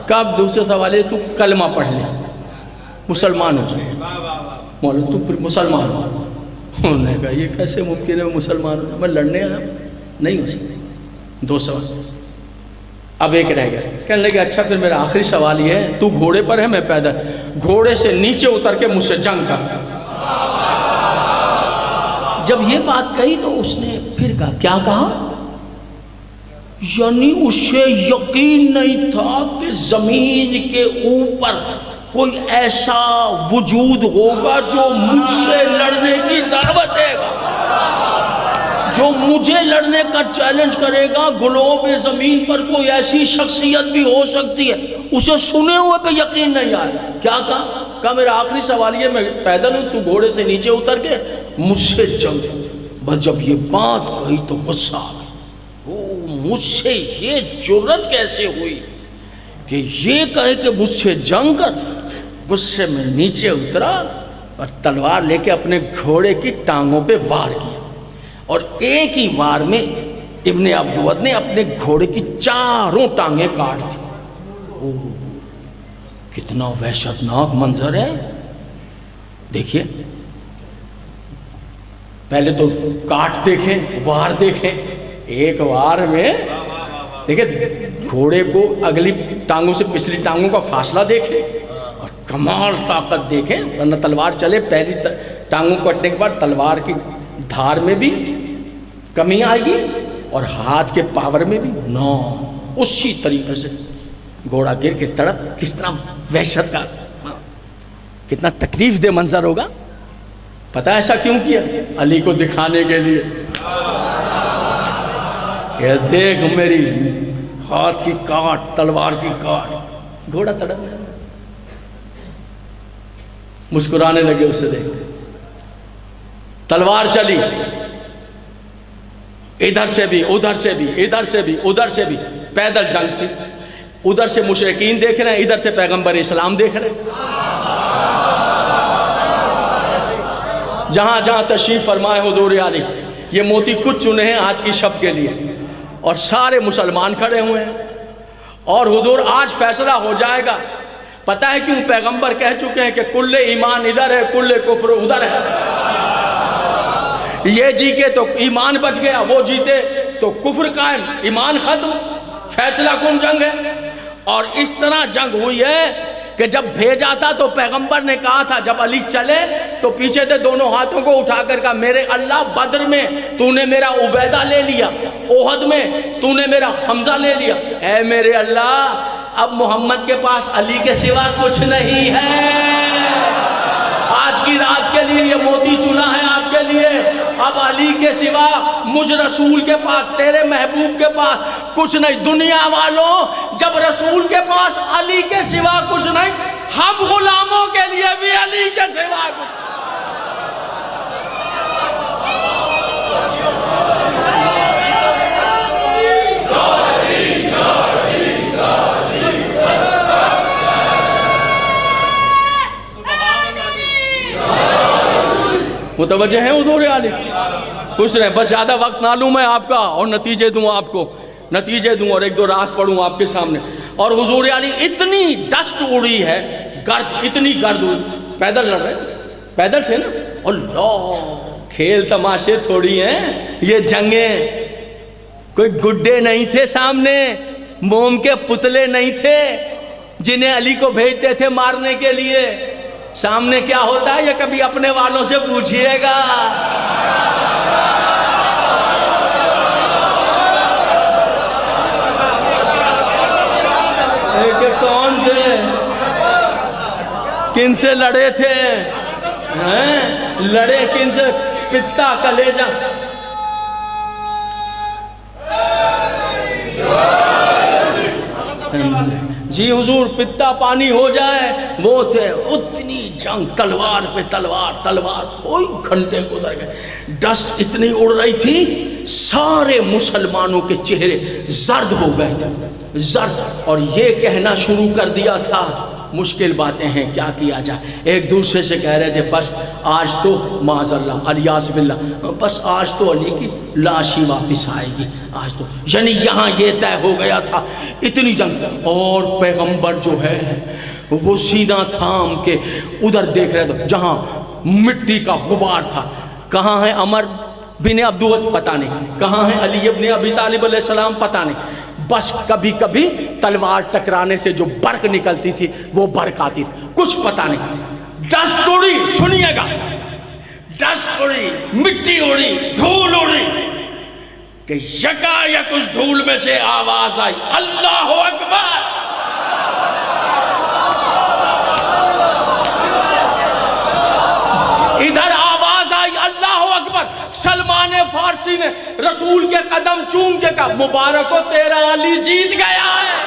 S1: کب دوسرے سوال ہے تو کلمہ پڑھ لے، مسلمان ہو مولا، تو پھر مسلمان ہو۔ انہوں نے کہا یہ کیسے ممکن ہے مسلمان ہو، میں لڑنے آیا نہیں ہو سکتی۔ 2 سوال، اب ایک رہ گیا۔ کہنے لگے اچھا پھر میرا آخری سوال یہ ہے، تو گھوڑے پر ہے میں پیدل، گھوڑے سے نیچے اتر کے مجھ سے جنگ کر۔ جب یہ بات کہی تو اس نے پھر کہا، کیا کہا؟ یعنی اسے یقین نہیں تھا کہ زمین کے اوپر کوئی ایسا وجود ہوگا جو مجھ سے لڑنے کی دعوت دے گا، جو مجھے لڑنے کا چیلنج کرے گا۔ گلوب زمین پر کوئی ایسی شخصیت بھی ہو سکتی ہے، اسے سنے ہوئے پہ یقین نہیں آیا۔ کیا کہا میرا آخری سوال یہ، میں پیدل ہوں، تو گھوڑے سے نیچے اتر کے مجھ سے جنگ۔ بس جب یہ بات کہی تو غصہ آ گیا، مجھ سے یہ جرت کیسے ہوئی کہ یہ کہے کہ مجھ سے جنگ کر۔ غصے میں نیچے اترا اور تلوار لے کے اپنے گھوڑے کی ٹانگوں پہ وار کیا، اور ایک ہی وار میں ابن عبدود نے اپنے گھوڑے کی 4 ٹانگیں کاٹ دی۔ کتنا وحشتناک منظر ہے، دیکھیے پہلے تو کاٹ دیکھیں، وار دیکھیں، ایک وار میں دیکھیں گھوڑے کو اگلی ٹانگوں سے پچھلی ٹانگوں کا فاصلہ دیکھیں، اور کمال طاقت دیکھیں، ورنہ تلوار چلے پہلی ٹانگوں کو کٹنے کے بعد تلوار کی دھار میں بھی کمی آئے گی اور ہاتھ کے پاور میں بھی نو، اسی طریقے سے گھوڑا گر کے تڑپ، کس طرح وحشت کا، کتنا تکلیف دہ منظر ہوگا۔ پتہ ایسا کیوں کیا؟ علی کو دکھانے کے لیے کہ دیکھ میری ہاتھ کی کاٹ، تلوار کی کاٹ۔ گھوڑا تڑپ گیا، مسکرانے لگے اسے دیکھ، تلوار چلی، ادھر سے بھی ادھر سے بھی ادھر سے بھی ادھر سے بھی، پیدل جنگ تھی، ادھر سے مشرکین دیکھ رہے ہیں، ادھر سے پیغمبر اسلام دیکھ رہے ہیں۔ جہاں جہاں تشریف فرمائے حضور علی، یہ موتی کچھ چنے ہیں آج کی شب کے لیے، اور سارے مسلمان کھڑے ہوئے ہیں، اور حضور آج فیصلہ ہو جائے گا۔ پتہ ہے کیوں؟ پیغمبر کہہ چکے ہیں کہ کل ایمان ادھر ہے، کل کفر ادھر ہے۔ یہ جی کے تو ایمان بچ گیا، وہ جیتے تو کفر قائم، ایمان ختم، فیصلہ کن جنگ ہے۔ اور اس طرح جنگ ہوئی ہے کہ جب بھیجا تھا تو پیغمبر نے کہا تھا جب علی چلے تو پیچھے سے دونوں ہاتھوں کو اٹھا کر کہا میرے اللہ بدر میں تو نے میرا عبیدہ لے لیا، احد میں تو نے میرا حمزہ لے لیا، اے میرے اللہ اب محمد کے پاس علی کے سوا کچھ نہیں ہے۔ آج کی رات کے لیے یہ موتی چنا ہے آپ کے لیے، اب علی کے سوا مجھ رسول کے پاس، تیرے محبوب کے پاس کچھ نہیں۔ دنیا والوں جب رسول کے پاس علی کے سوا کچھ نہیں، ہم غلاموں کے لیے بھی علی کے سوا کچھ نہیں۔ متوجہ ہیں حضور علی؟ خوش رہیں، بس زیادہ وقت نہ لوں میں آپ کا اور نتیجے دوں آپ کو، نتیجے دوں اور ایک دو راز پڑھوں آپ کے سامنے۔ اور حضور علی اتنی ڈسٹ اڑی ہے، گرد، اتنی گرد اڑی، پیدل لڑ رہے، پیدل تھے نا، اللہ کھیل تماشے تھوڑی ہیں یہ جنگیں، کوئی گڈے نہیں تھے سامنے، موم کے پتلے نہیں تھے جنہیں علی کو بھیجتے تھے مارنے کے لیے۔ سامنے کیا ہوتا ہے یہ کبھی اپنے والوں سے پوچھئے گا۔ کہ کون تھے، کن سے لڑے تھے، لڑے کن سے، پتا کلیجہ۔ جی حضور پتا پانی ہو جائے وہ تھے، اتنی جنگ، تلوار پہ تلوار، تلوار، کوئی گھنٹے گزر گئے، ڈسٹ اتنی اڑ رہی تھی سارے مسلمانوں کے چہرے زرد ہو گئے تھے، زرد، اور یہ کہنا شروع کر دیا تھا مشکل باتیں ہیں کیا کیا جائے۔ ایک دوسرے سے کہہ رہے تھے بس آج تو معاذ اللہ الیاس باللہ، بس آج تو علی کی لاش ہی واپس آئے گی آج تو، یعنی یہاں یہ طے ہو گیا تھا، اتنی جنگ۔ اور پیغمبر جو ہے وہ سینہ تھام کے ادھر دیکھ رہے تھے جہاں مٹی کا غبار تھا، کہاں ہے عمر بن عبدود پتہ نہیں، کہاں ہے علی ابن ابی طالب علیہ السلام پتہ نہیں، بس کبھی کبھی تلوار ٹکرانے سے جو برق نکلتی تھی وہ برق آتی تھی، کچھ پتہ نہیں۔ ڈسٹ اڑی، سنیے گا، ڈسٹ اڑی، مٹی اڑی، دھول اڑی کہ یکا یک اس دھول میں سے آواز آئی اللہ اکبر۔ ادھر آواز آئی اللہ اکبر، سلمان فارسی نے رسول کے قدم چوم کے کہا مبارک ہو تیرا علی جیت گیا ہے۔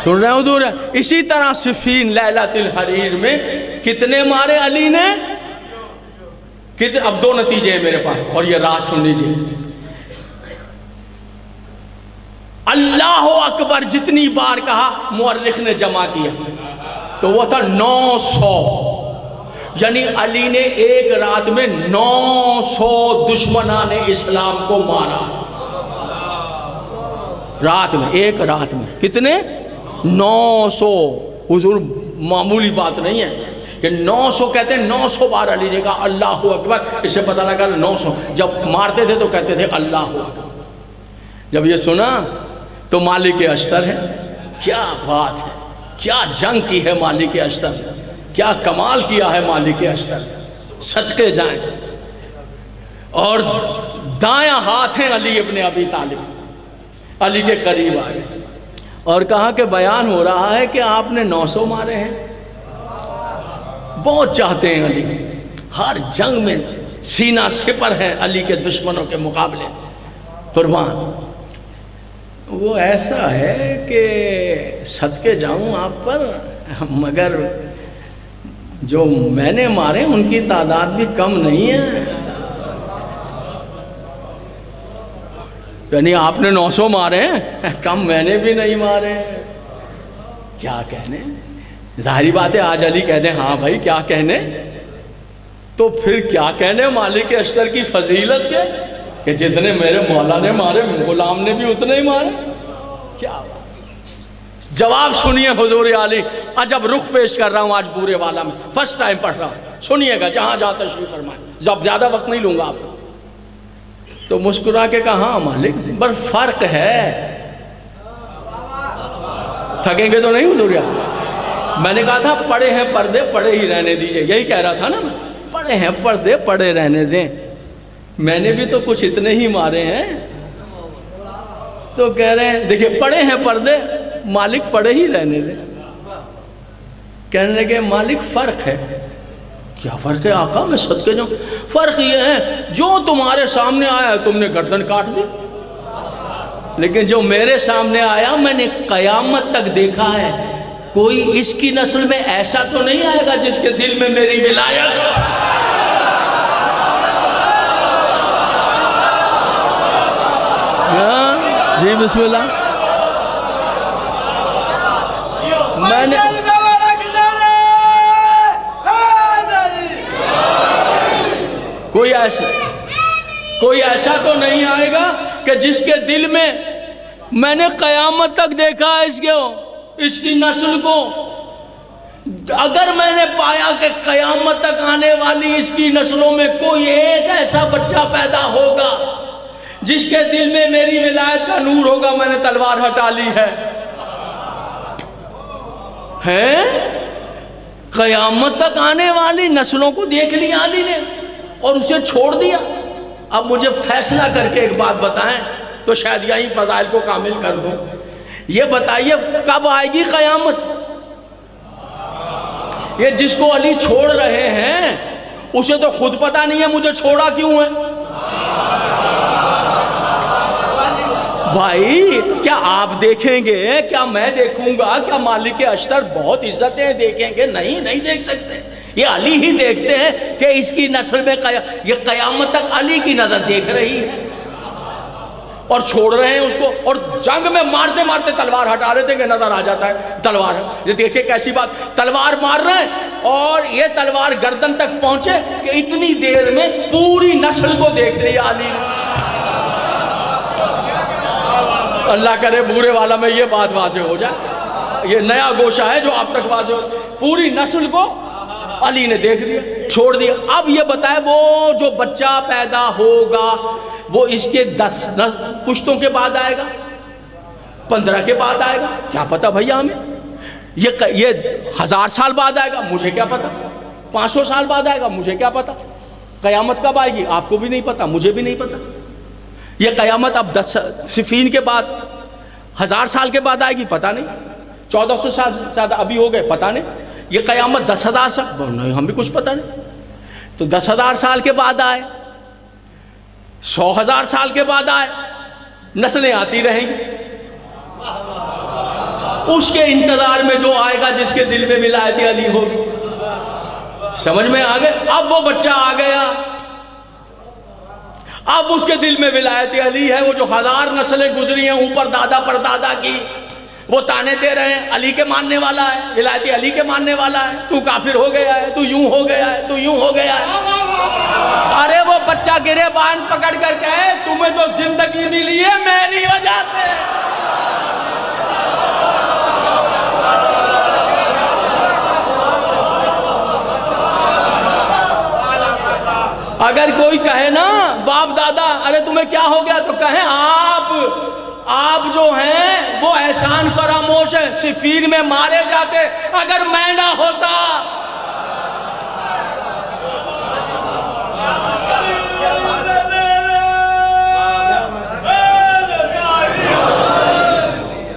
S1: سن رہے ہیں حضور؟ اسی طرح صفین لیلۃ الحریر میں کتنے مارے علی نے، اب دو نتیجے ہیں میرے پاس اور یہ راز سن لیجئے۔ اللہ اکبر جتنی بار کہا مورخ نے جمع کیا تو وہ تھا 900، یعنی علی نے ایک رات میں 900 دشمنان اسلام کو مارا، رات میں، ایک رات میں کتنے؟ 900۔ حضور معمولی بات نہیں ہے کہ 900 کہتے ہیں، 900 بار علی نے کہا اللہ اکبر، اس سے پتہ لگا 900، جب مارتے تھے تو کہتے تھے اللہ اکبر۔ جب یہ سنا تو مالک اشتر ہے، کیا بات ہے، کیا جنگ کی ہے مالک اشتر، کیا کمال کیا ہے مالک اشتر، صدقے جائیں۔ اور دایاں ہاتھ ہیں علی ابن ابی طالب، علی کے قریب آئے اور کہا کہ بیان ہو رہا ہے کہ آپ نے 900 مارے ہیں، بہت چاہتے ہیں علی، ہر جنگ میں سینہ سپر ہے علی کے دشمنوں کے مقابلے، قربان۔ وہ ایسا ہے کہ صدقے جاؤں آپ پر، مگر جو میں نے مارے ان کی تعداد بھی کم نہیں ہے. یعنی آپ نے 900 مارے ہیں, کم میں نے بھی نہیں مارے. کیا کہنے, ظاہری بات ہے آج علی کہتے ہیں ہاں بھائی کیا کہنے, تو پھر کیا کہنے مالک اشتر کی فضیلت کے کہ جتنے میرے مولا نے مارے غلام نے بھی اتنے ہی مارے. کیا بات. جواب سنیے حضور علی, عجب رخ پیش کر رہا ہوں آج بورے والا میں, فرسٹ ٹائم پڑھ رہا ہوں, سنیے گا جہاں جہاں تشریف فرمائیں, جب زیادہ وقت نہیں لوں گا آپ. تو مسکرا کے کہا ہاں مالک پر فرق ہے. تھکیں گے تو نہیں حضور علی. میں نے کہا تھا پڑے ہیں پردے پڑے ہی رہنے دیجئے, یہی کہہ رہا تھا نا میں, پڑے ہیں پردے پڑے رہنے دیں. میں نے بھی تو کچھ اتنے ہی مارے ہیں. تو کہہ رہے ہیں دیکھیں پڑے ہیں پردے, مالک پڑے ہی رہنے دیں. کہنے لگے مالک فرق ہے. کیا فرق ہے آقا, میں صدقے جاؤں. فرق یہ ہے جو تمہارے سامنے آیا تم نے گردن کاٹ دی, لیکن جو میرے سامنے آیا میں نے قیامت تک دیکھا ہے, کوئی اس کی نسل میں ایسا تو نہیں آئے گا جس کے دل میں میری ولایت ہو. جی بسم اللہ. میں نے کوئی ایسا تو نہیں آئے گا کہ جس کے دل میں نے قیامت تک دیکھا ہے اس کی نسل کو. اگر میں نے پایا کہ قیامت تک آنے والی اس کی نسلوں میں کوئی ایک ایسا بچہ پیدا ہوگا جس کے دل میں میری ولایت کا نور ہوگا, میں نے تلوار ہٹا لی ہے. قیامت تک آنے والی نسلوں کو دیکھ لیا علی نے اور اسے چھوڑ دیا. اب مجھے فیصلہ کر کے ایک بات بتائیں تو شاید یہی فضائل کو کامل کر دوں. یہ بتائیے کب آئے گی قیامت؟ یہ جس کو علی چھوڑ رہے ہیں اسے تو خود پتہ نہیں ہے مجھے چھوڑا کیوں ہے. بھائی کیا آپ دیکھیں گے, کیا میں دیکھوں گا, کیا مالک اشتر بہت عزتیں دیکھیں گے؟ نہیں دیکھ سکتے. یہ علی ہی دیکھتے ہیں کہ اس کی نسل میں یہ قیامت تک علی کی نظر دیکھ رہی ہے اور چھوڑ رہے ہیں اس کو. اور جنگ میں مارتے مارتے تلوار ہٹا رہے تھے کہ نظر آ جاتا ہے تلوار. یہ دیکھیں کیسی بات, تلوار مار رہے ہیں اور یہ تلوار گردن تک پہنچے کہ اتنی دیر میں پوری نسل کو دیکھ لیا علی نے. اللہ کرے بورے والا میں یہ بات واضح ہو جائے, یہ نیا گوشہ ہے جو آپ تک واضح ہو. پوری نسل کو علی نے دیکھ دیا, چھوڑ دیا. اب یہ بتائے وہ جو بچہ پیدا ہوگا وہ اس کے 10 پشتوں کے بعد آئے گا, 15 کے بعد آئے گا, کیا پتا بھیا ہمیں. یہ 1000 سال بعد آئے گا, مجھے کیا پتا. 500 سال بعد آئے گا, مجھے کیا پتا. قیامت کب آئے گی آپ کو بھی نہیں پتا, مجھے بھی نہیں پتا. یہ قیامت اب 10 صفین کے بعد 1000 سال کے بعد آئے گی, پتہ نہیں. 1400 سال زیادہ ابھی ہو گئے, پتہ نہیں. یہ قیامت 10,000 سال, ہم بھی کچھ پتہ نہیں. تو 10,000 سال کے بعد آئے, 100,000 سال کے بعد آئے, نسلیں آتی رہیں گی. اس کے انتظار میں جو آئے گا جس کے دل میں ولایت علی ہوگی. سمجھ میں آ گئے. اب وہ بچہ آ گیا, اب اس کے دل میں ولایت علی ہے. وہ جو 1000 نسلیں گزری ہیں اوپر دادا پر دادا کی, وہ تانے دے رہے ہیں علی کے ماننے والا ہے, ولایت علی کے ماننے والا ہے, تو کافر ہو گیا ہے, تو یوں ہو گیا ہے, تو یوں ہو گیا ہے. ارے وہ بچہ گرے بان پکڑ کر کہے تمہیں جو زندگی ملی ہے میری وجہ سے. اگر کوئی کہے نا باپ دادا ارے تمہیں کیا ہو گیا, تو کہیں آپ جو ہیں وہ احسان فراموش ہیں, صفین میں مارے جاتے اگر میں نہ ہوتا.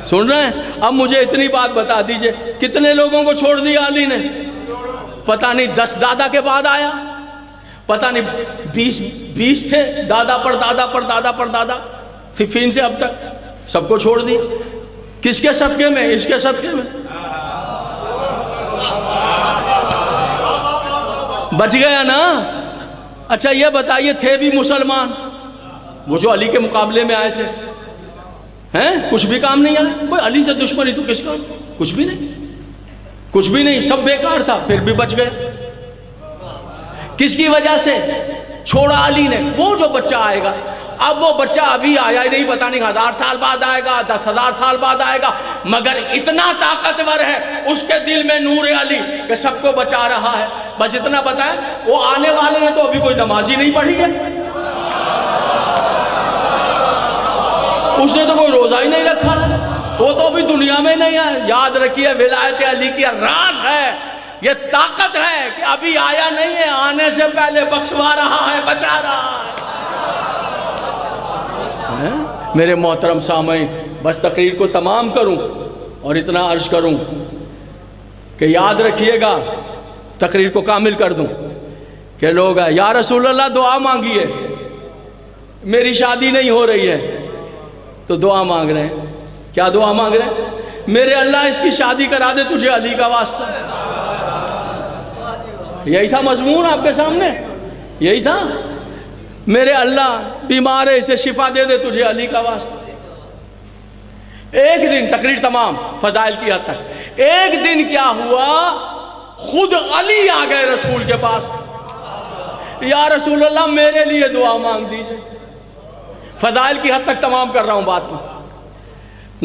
S1: سن رہے ہیں. اب مجھے اتنی بات بتا دیجئے کتنے لوگوں کو چھوڑ دیا علی نے؟ پتہ نہیں 10 دادا کے بعد آیا, پتہ نہیں 20 تھے, دادا پر دادا پر دادا پر دادا, صفین سے اب تک سب کو چھوڑ دیا. کس کے صدقے میں؟ اس کے صدقے میں. بچ گیا نا؟ اچھا یہ بتائیے تھے بھی مسلمان وہ جو علی کے مقابلے میں آئے تھے ہیں؟ کچھ بھی کام نہیں آیا. کوئی علی سے دشمنی تو کس کا؟ کچھ بھی نہیں، کچھ بھی نہیں، سب بیکار تھا، پھر بھی بچ گئے. کس کی وجہ سے؟ چھوڑا علی نے. وہ جو بچہ آئے گا، اب وہ بچہ ابھی آیا ہی نہیں، پتہ نہیں 1000 سال بعد آئے گا، 10,000 سال بعد آئے گا، مگر اتنا طاقتور ہے اس کے دل میں نور علی کہ سب کو بچا رہا ہے. بس اتنا پتہ ہے وہ آنے والے نے تو ابھی کوئی نماز ہی نہیں پڑھی ہے، اس نے تو کوئی روزہ ہی نہیں رکھا ہے، وہ تو ابھی دنیا میں نہیں ہے. یاد رکھیے ولایت علی کی راز ہے، یہ طاقت ہے کہ ابھی آیا نہیں ہے، آنے سے پہلے بخشوا رہا ہے، بچا رہا ہے. میرے محترم سامعین، بس تقریر کو تمام کروں اور اتنا عرض کروں کہ یاد رکھیے گا، تقریر کو کامل کر دوں کہ لوگ ہیں یا رسول اللہ دعا مانگیے، میری شادی نہیں ہو رہی ہے تو دعا مانگ رہے ہیں. کیا دعا مانگ رہے ہیں؟ میرے اللہ اس کی شادی کرا دے تجھے علی کا واسطہ. یہی تھا مضمون آپ کے سامنے، یہی تھا. میرے اللہ بیمار ہے اسے شفا دے دے تجھے علی کا واسطہ. ایک دن تقریر تمام فضائل کی حد تک، ایک دن کیا ہوا، خود علی آ گئے رسول کے پاس. یا رسول اللہ میرے لیے دعا مانگ دیجئے. فضائل کی حد تک تمام کر رہا ہوں بات میں.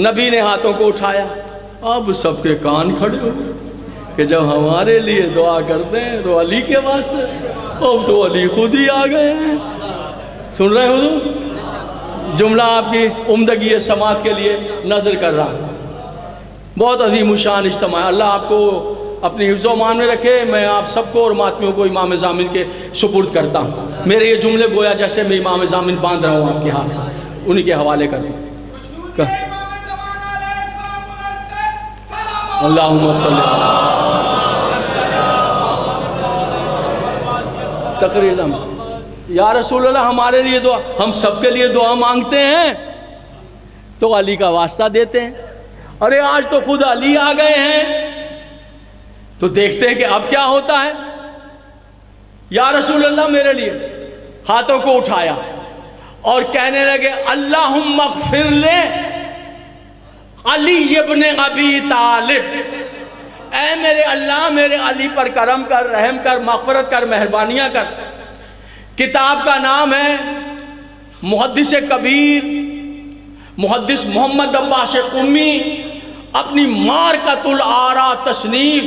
S1: نبی نے ہاتھوں کو اٹھایا، اب سب کے کان کھڑے ہو کہ جب ہمارے لیے دعا کرتے ہیں تو علی کے واسطے، اب تو علی خود ہی آ گئے ہیں. سن رہے ہو؟ جملہ آپ کی عمدگی سماعت کے لیے نظر کر رہا ہوں. بہت عظیم الشان اجتماع. اللہ آپ کو اپنی حفظ و امان میں رکھے. میں آپ سب کو اور ماتمیوں کو امام ضامن کے سپرد کرتا ہوں. میرے یہ جملے گویا جیسے میں امام ضامن باندھ رہا ہوں آپ کے ہاتھ، انہی کے حوالے کر دوں. اللہم صلی تقریر. یا رسول اللہ ہمارے لیے دعا، ہم سب کے لیے دعا مانگتے ہیں تو علی کا واسطہ دیتے ہیں. ارے آج تو خود علی آ گئے ہیں تو دیکھتے ہیں کہ اب کیا ہوتا ہے. یا رسول اللہ میرے لیے، ہاتھوں کو اٹھایا اور کہنے لگے اللہم اغفر لے علی ابن ابی طالب. اے میرے اللہ میرے علی پر کرم کر، رحم کر، مغفرت کر، مہربانیاں کر. کتاب کا نام ہے محدث کبیر محدث محمد عباس قمی، اپنی مارکۃ الآراء تصنیف،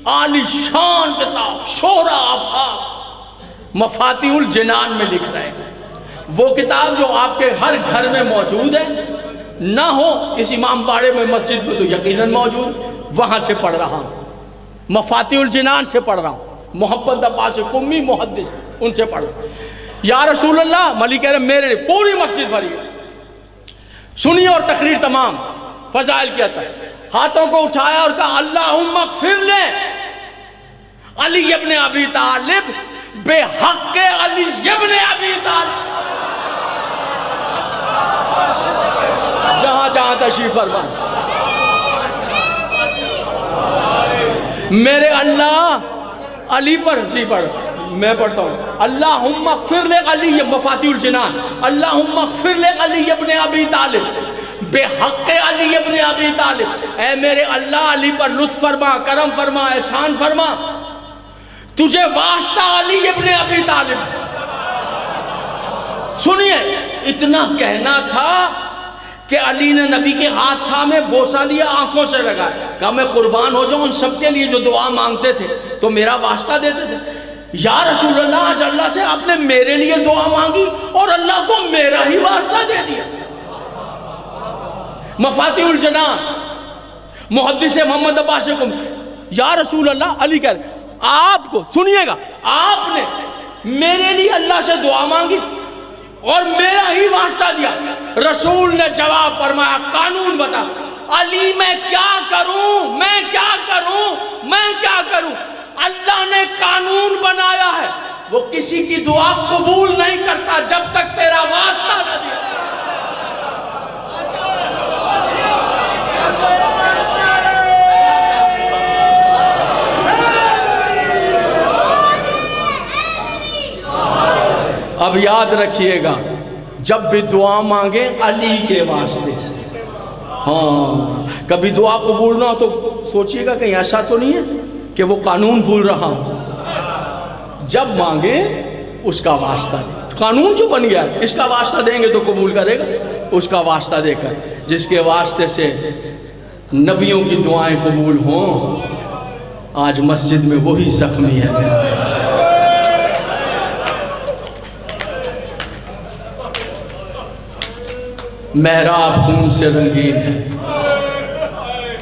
S1: عالی شان کتاب، شہرہ آفاق، مفاتیح الجنان میں لکھ رہے ہیں. وہ کتاب جو آپ کے ہر گھر میں موجود ہے، نہ ہو اس امام باڑے میں مسجد میں تو یقیناً موجود، وہاں سے پڑھ رہا ہوں، مفاتیح الجنان سے پڑھ رہا ہوں. محمد عباس قمی محدث، ان سے پڑھ رہا ہوں. یا رسول اللہ ملی کہہ رہے میرے لیے پوری مسجد بھری ہے. سنیے اور تقریر تمام فضائل کیا تھا. ہاتھوں کو اٹھایا اور کہا اللہم اغفر لے علی ابن ابی طالب بے حق علی ابن ابی طالب. جہاں جہاں تشریف فرما. میرے اللہ علی پر، جی پڑھ میں پڑھتا ہوں. اللہم اغفر لے علی، مفاتیح الجنان، اللہم اغفر لے علی ابن ابی طالب بے حق علی ابن ابی طالب. اے میرے اللہ علی پر لطف فرما، کرم فرما، احسان فرما، تجھے واسطہ علی ابن ابی طالب. سنیے اتنا کہنا تھا کہ علی نے نبی کے ہاتھ تھامے بوسہ لیا، آنکھوں سے لگایا، کہا میں قربان ہو جاؤں ان سب کے لیے جو دعا مانگتے تھے تو میرا واسطہ دیتے تھے. یا رسول اللہ آج اللہ سے آپ نے میرے لیے دعا مانگی اور اللہ کو میرا ہی واسطہ دے دیا. مفاتیح الجنان محدث محمد عباس قمی. یا رسول اللہ علی کہہ رہے آپ کو، سنیے گا، آپ نے میرے لیے اللہ سے دعا مانگی اور میرا ہی واسطہ دیا. رسول نے جواب فرمایا قانون بتا. علی میں کیا کروں، میں کیا کروں، میں کیا کروں. اللہ نے قانون بنایا ہے، وہ کسی کی دعا قبول نہیں کرتا جب تک تیرا واسطہ نہ دیا. اب یاد رکھیے گا، جب بھی دعا مانگیں علی کے واسطے سے. ہاں، کبھی دعا قبول نہ ہو تو سوچئے گا کہیں ایسا تو نہیں ہے کہ وہ قانون بھول رہا ہوں. جب مانگیں اس کا واسطہ دیں. قانون جو بن گیا اس کا واسطہ دیں گے تو قبول کرے گا. اس کا واسطہ دے کر، جس کے واسطے سے نبیوں کی دعائیں قبول ہوں. آج مسجد میں وہی زخمی ہے. محراب خون سے رنگین ہے،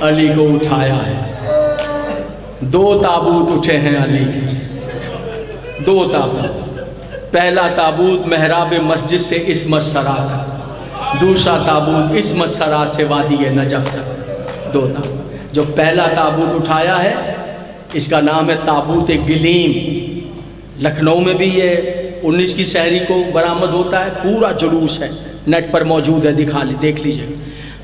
S1: علی کو اٹھایا ہے. 2 تابوت اٹھے ہیں علی کے، 2 تابوت. پہلا تابوت محراب مسجد سے عصمت سرا تھا، دوسرا تابوت عصمت سرا سے وادی نجف تھا. 2 تابوت. جو پہلا تابوت اٹھایا ہے اس کا نام ہے تابوت گلیم. لکھنؤ میں بھی یہ 19 کی سحری کو برآمد ہوتا ہے، پورا جلوس ہے، نیٹ پر موجود ہے، دیکھ لیجئے.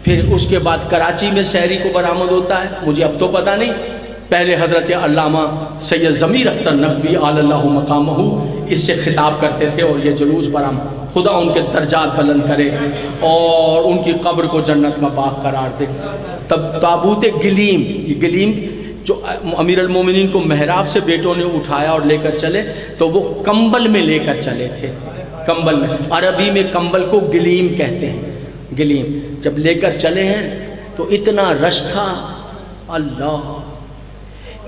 S1: پھر اس کے بعد کراچی میں سحری کو برآمد ہوتا ہے، مجھے اب تو پتہ نہیں. پہلے حضرت علامہ سید ضمیر اختر نقوی علی اللہ مقامہ اس سے خطاب کرتے تھے اور یہ جلوس برآمد. خدا ان کے درجات بلند کرے اور ان کی قبر کو جنت کا باغ قرار دے. تب تابوت گلیم، یہ گلیم جو امیر المومنین کو محراب سے بیٹوں نے اٹھایا اور لے کر چلے تو وہ کمبل میں لے کر چلے تھے. کمبل میں، عربی میں کمبل کو گلیم کہتے ہیں. گلیم جب لے کر چلے ہیں تو اتنا رش تھا، اللہ،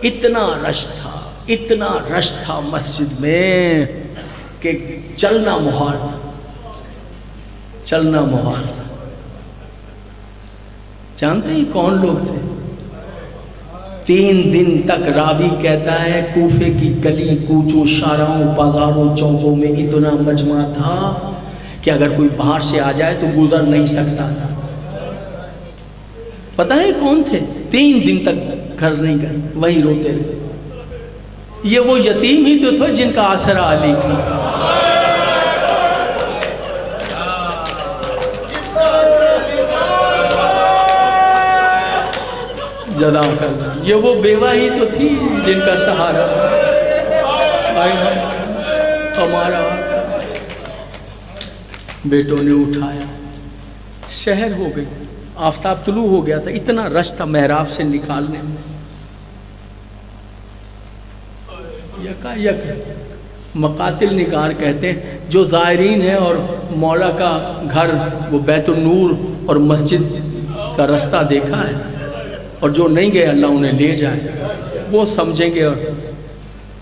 S1: اتنا رش تھا، اتنا رش تھا مسجد میں کہ چلنا محال تھا، چلنا محال تھا. جانتے ہیں کون لوگ تھے؟ 3 دن تک راوی کہتا ہے کوفے کی گلی کوچوں شاہراہوں بازاروں چوکوں میں اتنا مجمع تھا کہ اگر کوئی باہر سے آ جائے تو گزر نہیں سکتا تھا. پتہ ہے کون تھے؟ 3 دن تک گھر نہیں گئے، وہیں روتے رہے. یہ وہ یتیم ہی تو تھے جن کا آسرا علی تھا. جزاک اللہ. یہ وہ بیوہ ہی تو تھی جن کا سہارا ہمارا بیٹوں نے اٹھایا. شہر ہو گئی، آفتاب طلوع ہو گیا تھا، اتنا رش تھا محراب سے نکالنے میں. یکا یک مقاتل نگار کہتے ہیں جو زائرین ہیں اور مولا کا گھر وہ بیت النور اور مسجد کا رستہ دیکھا ہے اور جو نہیں گئے اللہ انہیں لے جائے، وہ سمجھیں گے. اور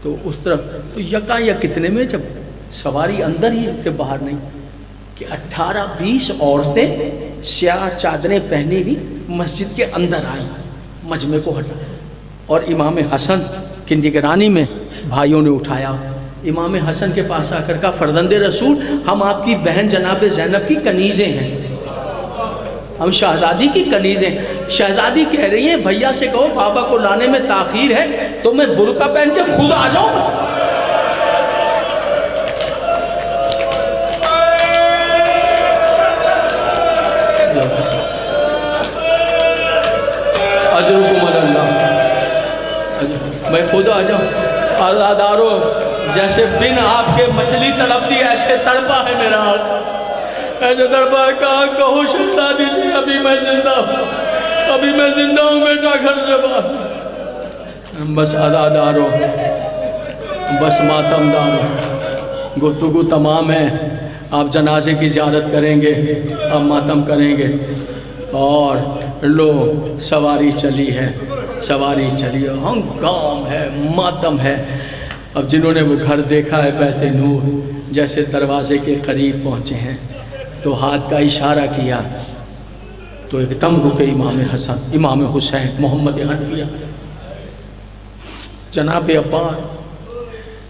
S1: تو اس طرف تو یکا یا کتنے میں جب سواری اندر ہی سے باہر نہیں کہ 18-20 عورتیں سیاہ چادریں پہنی ہوئی مسجد کے اندر آئیں، مجمع کو ہٹا اور امام حسن کی نگرانی میں بھائیوں نے اٹھایا. امام حسن کے پاس آ کر کہا فرزند رسول ہم آپ کی بہن جناب زینب کی کنیزیں ہیں، ہم شہزادی کی کنیزیں. شہزادی کہہ رہی ہیں بھیا سے کہو بابا کو لانے میں تاخیر ہے تو میں برقع پہن کے خود آ جاؤں. اجرکم اللہ، میں خود آ جاؤں. آزادارو جیسے بن آپ کے مچھلی تڑپتی ایسے تڑپا ہے میرا آقا، ایسے تڑپا ہے. کہا کہو شہزادی سے ابھی میں زندہ ہوں، ابھی میں زندہ ہوں بیٹا گھر سے باہر. بس آزادارو، بس ماتم دارو، گفتگو تمام ہے. آپ جنازے کی زیارت کریں گے، آپ ماتم کریں گے اور لو سواری چلی ہے، سواری چلی ہے، ہنگام ہے، ماتم ہے. اب جنہوں نے وہ گھر دیکھا ہے بیت نور، جیسے دروازے کے قریب پہنچے ہیں تو ہاتھ کا اشارہ کیا تو ایک دم رکے امام حسن، امام حسین، محمد حنفیہ، جناب عباس،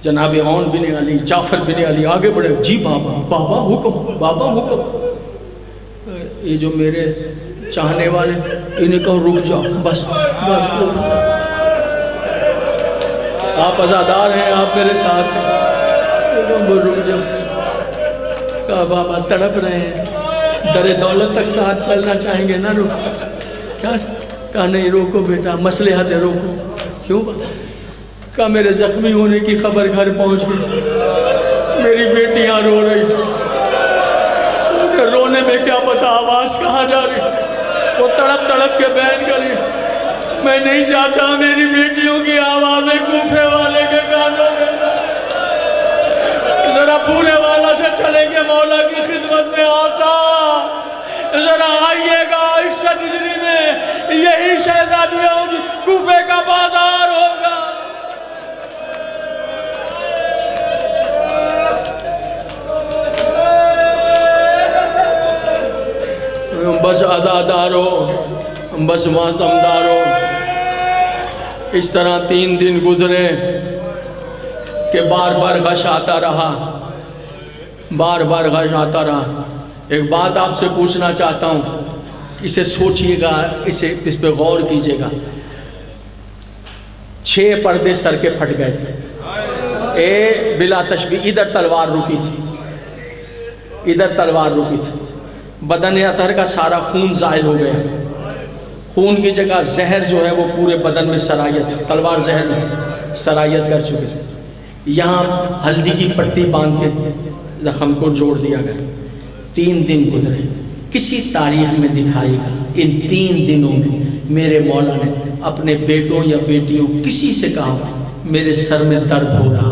S1: جناب عون بن علی، جعفر بن علی آگے بڑھے. جی بابا، بابا حکم، بابا حکم. یہ جو میرے چاہنے والے انہیں کہو رک جاؤ، بس بس رک جاؤ، آپ عزادار ہیں، آپ میرے ساتھ ہیں، رک جاؤ. کہا بابا تڑپ رہے ہیں، در دولت تک ساتھ چلنا چاہیں گے، نہ روکو. کیا کہا نہیں روکو بیٹا، مصلحت ہے روکو. کیوں؟ کہا میرے زخمی ہونے کی خبر گھر پہنچ گئی، میری بیٹیاں رو رہی، رونے میں کیا پتا آواز کہاں جا رہی، وہ تڑپ تڑپ کے بیان کری، میں نہیں چاہتا میری بیٹیوں کی آوازیں کوفے والے کے کانوں میں، ذرا پورے والا سے چلیں گے مولا کی خدمت میں، آقا ذرا آئیے گا عائشہ ہجری میں، یہی شہزادیوں کوفے کا بازار ہوگا۔ بس عزادارو، بس ماتمدارو، اس طرح 3 دن گزرے کہ بار بار غش آتا رہا، بار بار غش آتا رہا۔ ایک بات آپ سے پوچھنا چاہتا ہوں، اسے سوچئے گا، اس پہ غور کیجئے گا۔ 6 پردے سر کے پھٹ گئے تھے، بلا تشبیہ، ادھر تلوار رکی تھی، ادھر تلوار رکی تھی، بدن اطہر کا سارا خون زائل ہو گیا، خون کی جگہ زہر جو ہے وہ پورے بدن میں سرایت ہے، تلوار زہر میں سرایت کر چکے تھے۔ یہاں ہلدی کی پٹی باندھ کے زخم کو جوڑ دیا گیا۔ 3 دن گزرے، کسی تاریخ میں دکھائی گا ان 3 دنوں میں میرے مولا نے اپنے بیٹوں یا بیٹیوں کسی سے کہا میرے سر میں درد ہو رہا،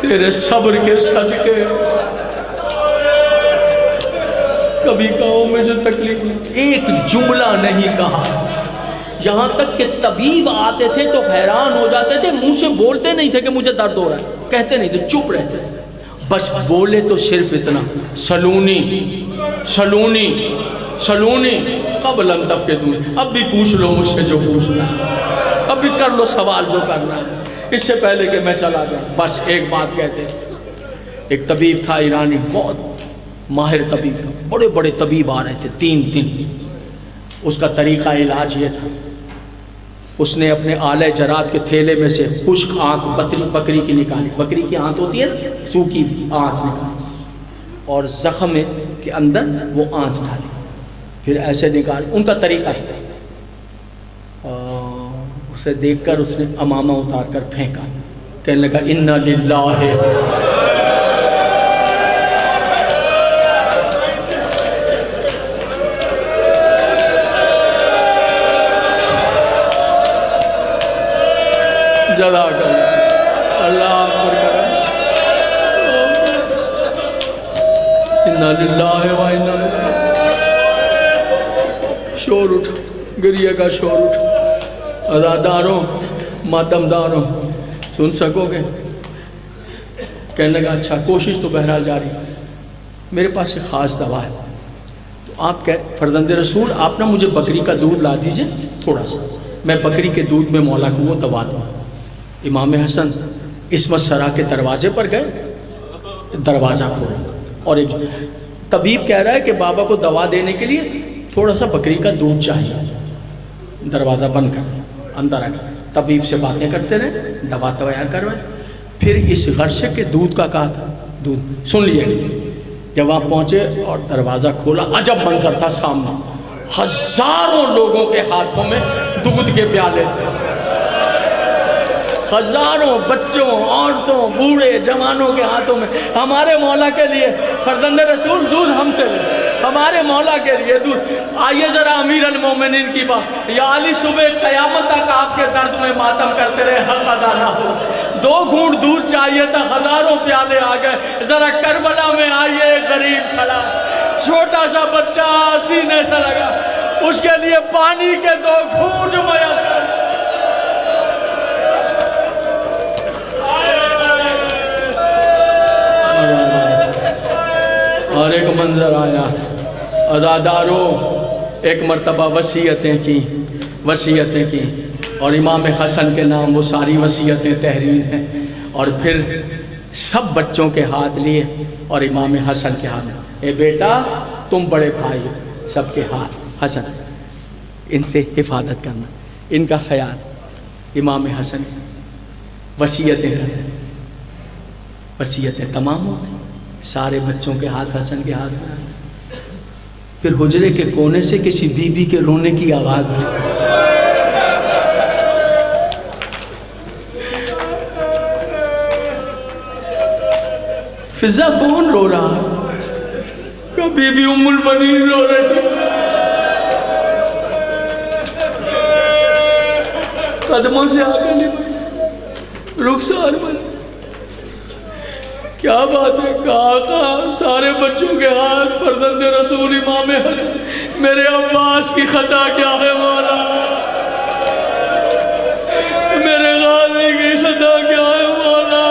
S1: تیرے صبر کے صدقے کبھی کہو مجھے تکلیف نہیں، ایک جملہ نہیں کہا۔ یہاں تک کہ طبیب آتے تھے تو حیران ہو جاتے تھے، منہ سے بولتے نہیں تھے کہ مجھے درد ہو رہا ہے، کہتے نہیں تھے، چپ رہتے، بس بولے تو صرف اتنا، سلونی سلونی سلونی قبل ان تفقدونی، اب بھی پوچھ لو مجھ سے جو پوچھنا ہے، اب بھی کر لو سوال جو کرنا ہے، اس سے پہلے کہ میں چلا جاؤں۔ بس ایک بات کہتے ہیں، ایک طبیب تھا ایرانی، بہت ماہر طبیب تھا، بڑے بڑے طبیب آ رہے تھے 3 دن، اس کا طریقہ علاج یہ تھا، اس نے اپنے آلہ جرات کے تھیلے میں سے خشک آنت بکری کی نکالی، بکری کی آنت ہوتی ہے سوکھی آنت نکالی، اور زخم کے اندر وہ آنت ڈالی، پھر ایسے نکال، ان کا طریقہ تھا۔ اسے دیکھ کر اس نے امامہ اتار کر پھینکا، کہنے لگا اِنَّا لِلَّهِ جزاک اللہ، اللہ اکبر کرم، اِنَّا لِلَّهِ وَإِنَّا إِلَيْهِ۔ شور اٹھا، گریہ کا شور اٹھا، عزاداروں ماتمداروں سن سکو گے؟ کہنے لگا اچھا، کوشش تو بہرحال جاری، میرے پاس ایک خاص دوا ہے، تو آپ فرزند رسول آپ نہ مجھے بکری کا دودھ لا دیجئے تھوڑا سا، میں بکری کے دودھ میں مولا کو وہ دوا دوں۔ امام حسن عصمت سرا کے دروازے پر گئے، دروازہ کھولا، اور ایک طبیب کہہ رہا ہے کہ بابا کو دوا دینے کے لیے تھوڑا سا بکری کا دودھ چاہیے، دروازہ بند کر اندر آ گئے، طبیب سے باتیں کرتے رہے، دوا تیار کروائے، پھر اس غرشے کے دودھ کا کہا تھا، دودھ سن لیے، جب وہاں پہنچے اور دروازہ کھولا، عجب منظر تھا سامنے، ہزاروں لوگوں کے ہاتھوں میں دودھ کے پیالے تھے، ہزاروں بچوں، عورتوں، بوڑھے، جوانوں کے ہاتھوں میں، ہمارے مولا کے لیے فرزند رسول دودھ ہم سے لے، ہمارے مولا کے لیے دودھ۔ آئیے ذرا امیر المومنین کی بات، یا علی صبح قیامت تک آپ کے درد میں ماتم کرتے رہے، حق ادا نہ ہو، 2 گھونٹ دودھ چاہیے تھا، ہزاروں پیالے آ گئے، ذرا کربلا میں آئیے، غریب کھڑا، چھوٹا سا بچہ سینے سے لگا، اس کے لیے پانی کے 2 گھونٹ میسر۔ اور ایک منظر آیا، عزاداروں ایک مرتبہ وصیتیں کی، اور امام حسن کے نام وہ ساری وصیتیں تحریر ہیں، اور پھر سب بچوں کے ہاتھ لیے اور امام حسن کے ہاتھ، اے بیٹا تم بڑے بھائی ہو، سب کے ہاتھ، حسن ان سے حفاظت کرنا، ان کا خیال۔ امام حسن وصیتیں کرتے، وصیتیں تمام ہو گئی، سارے بچوں کے ہاتھ حسن کے ہاتھ میں، پھر حجرے کے کونے سے کسی بی بی کے رونے کی آواز آئی، فضا کون رو رہا ہے؟ کبھی بھی ام البنین رو رہی، قدموں سے آگے نہیں بڑھی، رخسار بنی۔ کیا بات ہے، کہا سارے بچوں کے ہاتھ فرزند رسول امام حسن، میرے عباس کی خطا کیا ہے مولا، میرے غازی کی خطا کیا ہے مولا،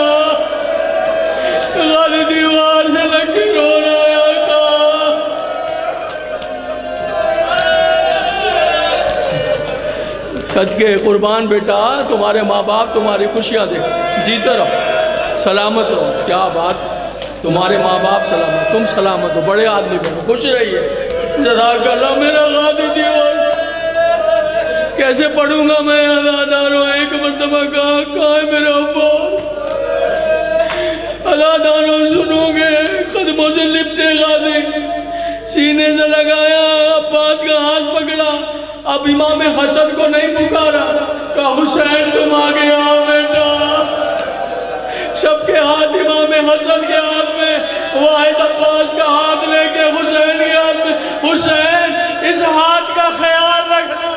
S1: غازی دیوار سے لگ کے رو رہا ہے آقا۔ خط کے قربان بیٹا، تمہارے ماں باپ تمہاری خوشیاں دے، جیتے رہو، سلامت رہو۔ کیا بات، تمہارے ماں باپ سلامت، تم سلامت ہو، بڑے آدمی بنو، خوش رہیے۔ جزاک اللہ میرا غازی دیوار، کیسے پڑھوں گا میں عزاداروں، ایک مرتبہ کہاں ہے میرا ابا، عزاداروں سنو گے، قدموں سے لپٹے غازی، سینے سے لگایا، عباس کا ہاتھ پکڑا، اب امام حسن کو نہیں پکارا، کہا حسین تم آگے آؤ بیٹا، سب کے ہاتھ امام حسن کے ہاتھ میں، واحد عباس کا ہاتھ لے کے حسین کے ہاتھ میں، حسین اس ہاتھ کا خیال رکھنا،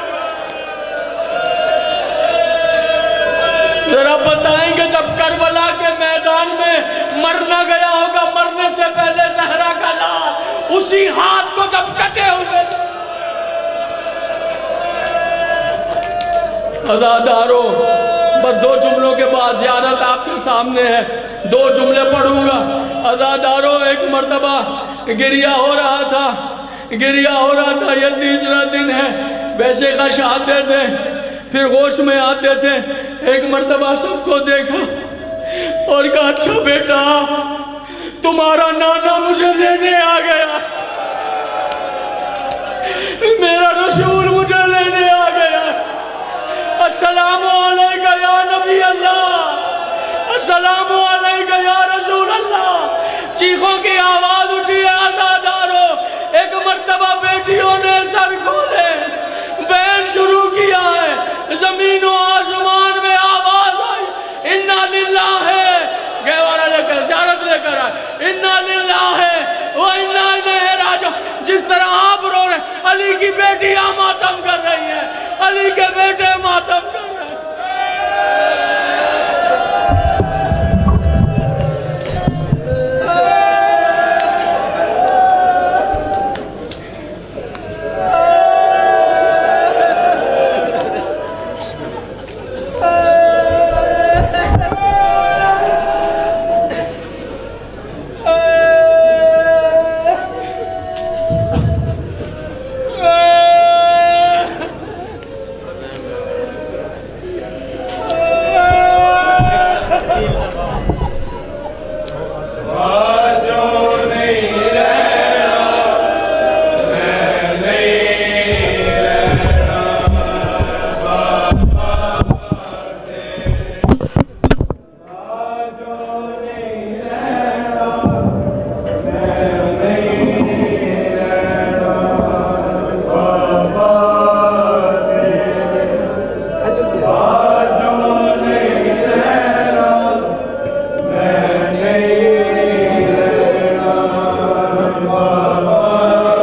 S1: ذرا بتائیں گے جب کربلا کے میدان میں مرنا گیا ہوگا، مرنے سے پہلے زہرا کا لال اسی ہاتھ کو جب کٹے ہوئے، عزاداروں بس دو جملوں کے بعد زیارت آپ کے سامنے ہے، دو جملے پڑھوں گا۔ عزاداروں ایک مرتبہ گریہ ہو رہا تھا، یہ تیسرا دن ہے، ویسے غش آتے تھے پھر ہوش میں آتے تھے، ایک مرتبہ سب کو دیکھا اور کہا اچھا بیٹا تمہارا نانا مجھے لینے آ گیا، میرا رسول مجھے لینے آ گیا، السلام علیکہ یا نبی اللہ، السلام علیکہ یا رسول اللہ۔ چیخوں کی آواز اٹھی ہے عزاداروں، ایک مرتبہ بیٹیوں نے سر کھولے، بین شروع کیا ہے، زمین و آسمان میں آواز آئی، اِنَّا لِلَّهِ، گہوارہ لے کر زیارت لے کر آئے، اِنَّا لِلَّهِ وَإِنَّا إِلَيْهِ رَاجِعُونَ۔ جس طرح آپ رو رہے ہیں، علی کی بیٹیاں ماتم کر رہی ہیں، علی کے بیٹے ماتم کر رہے ہیں۔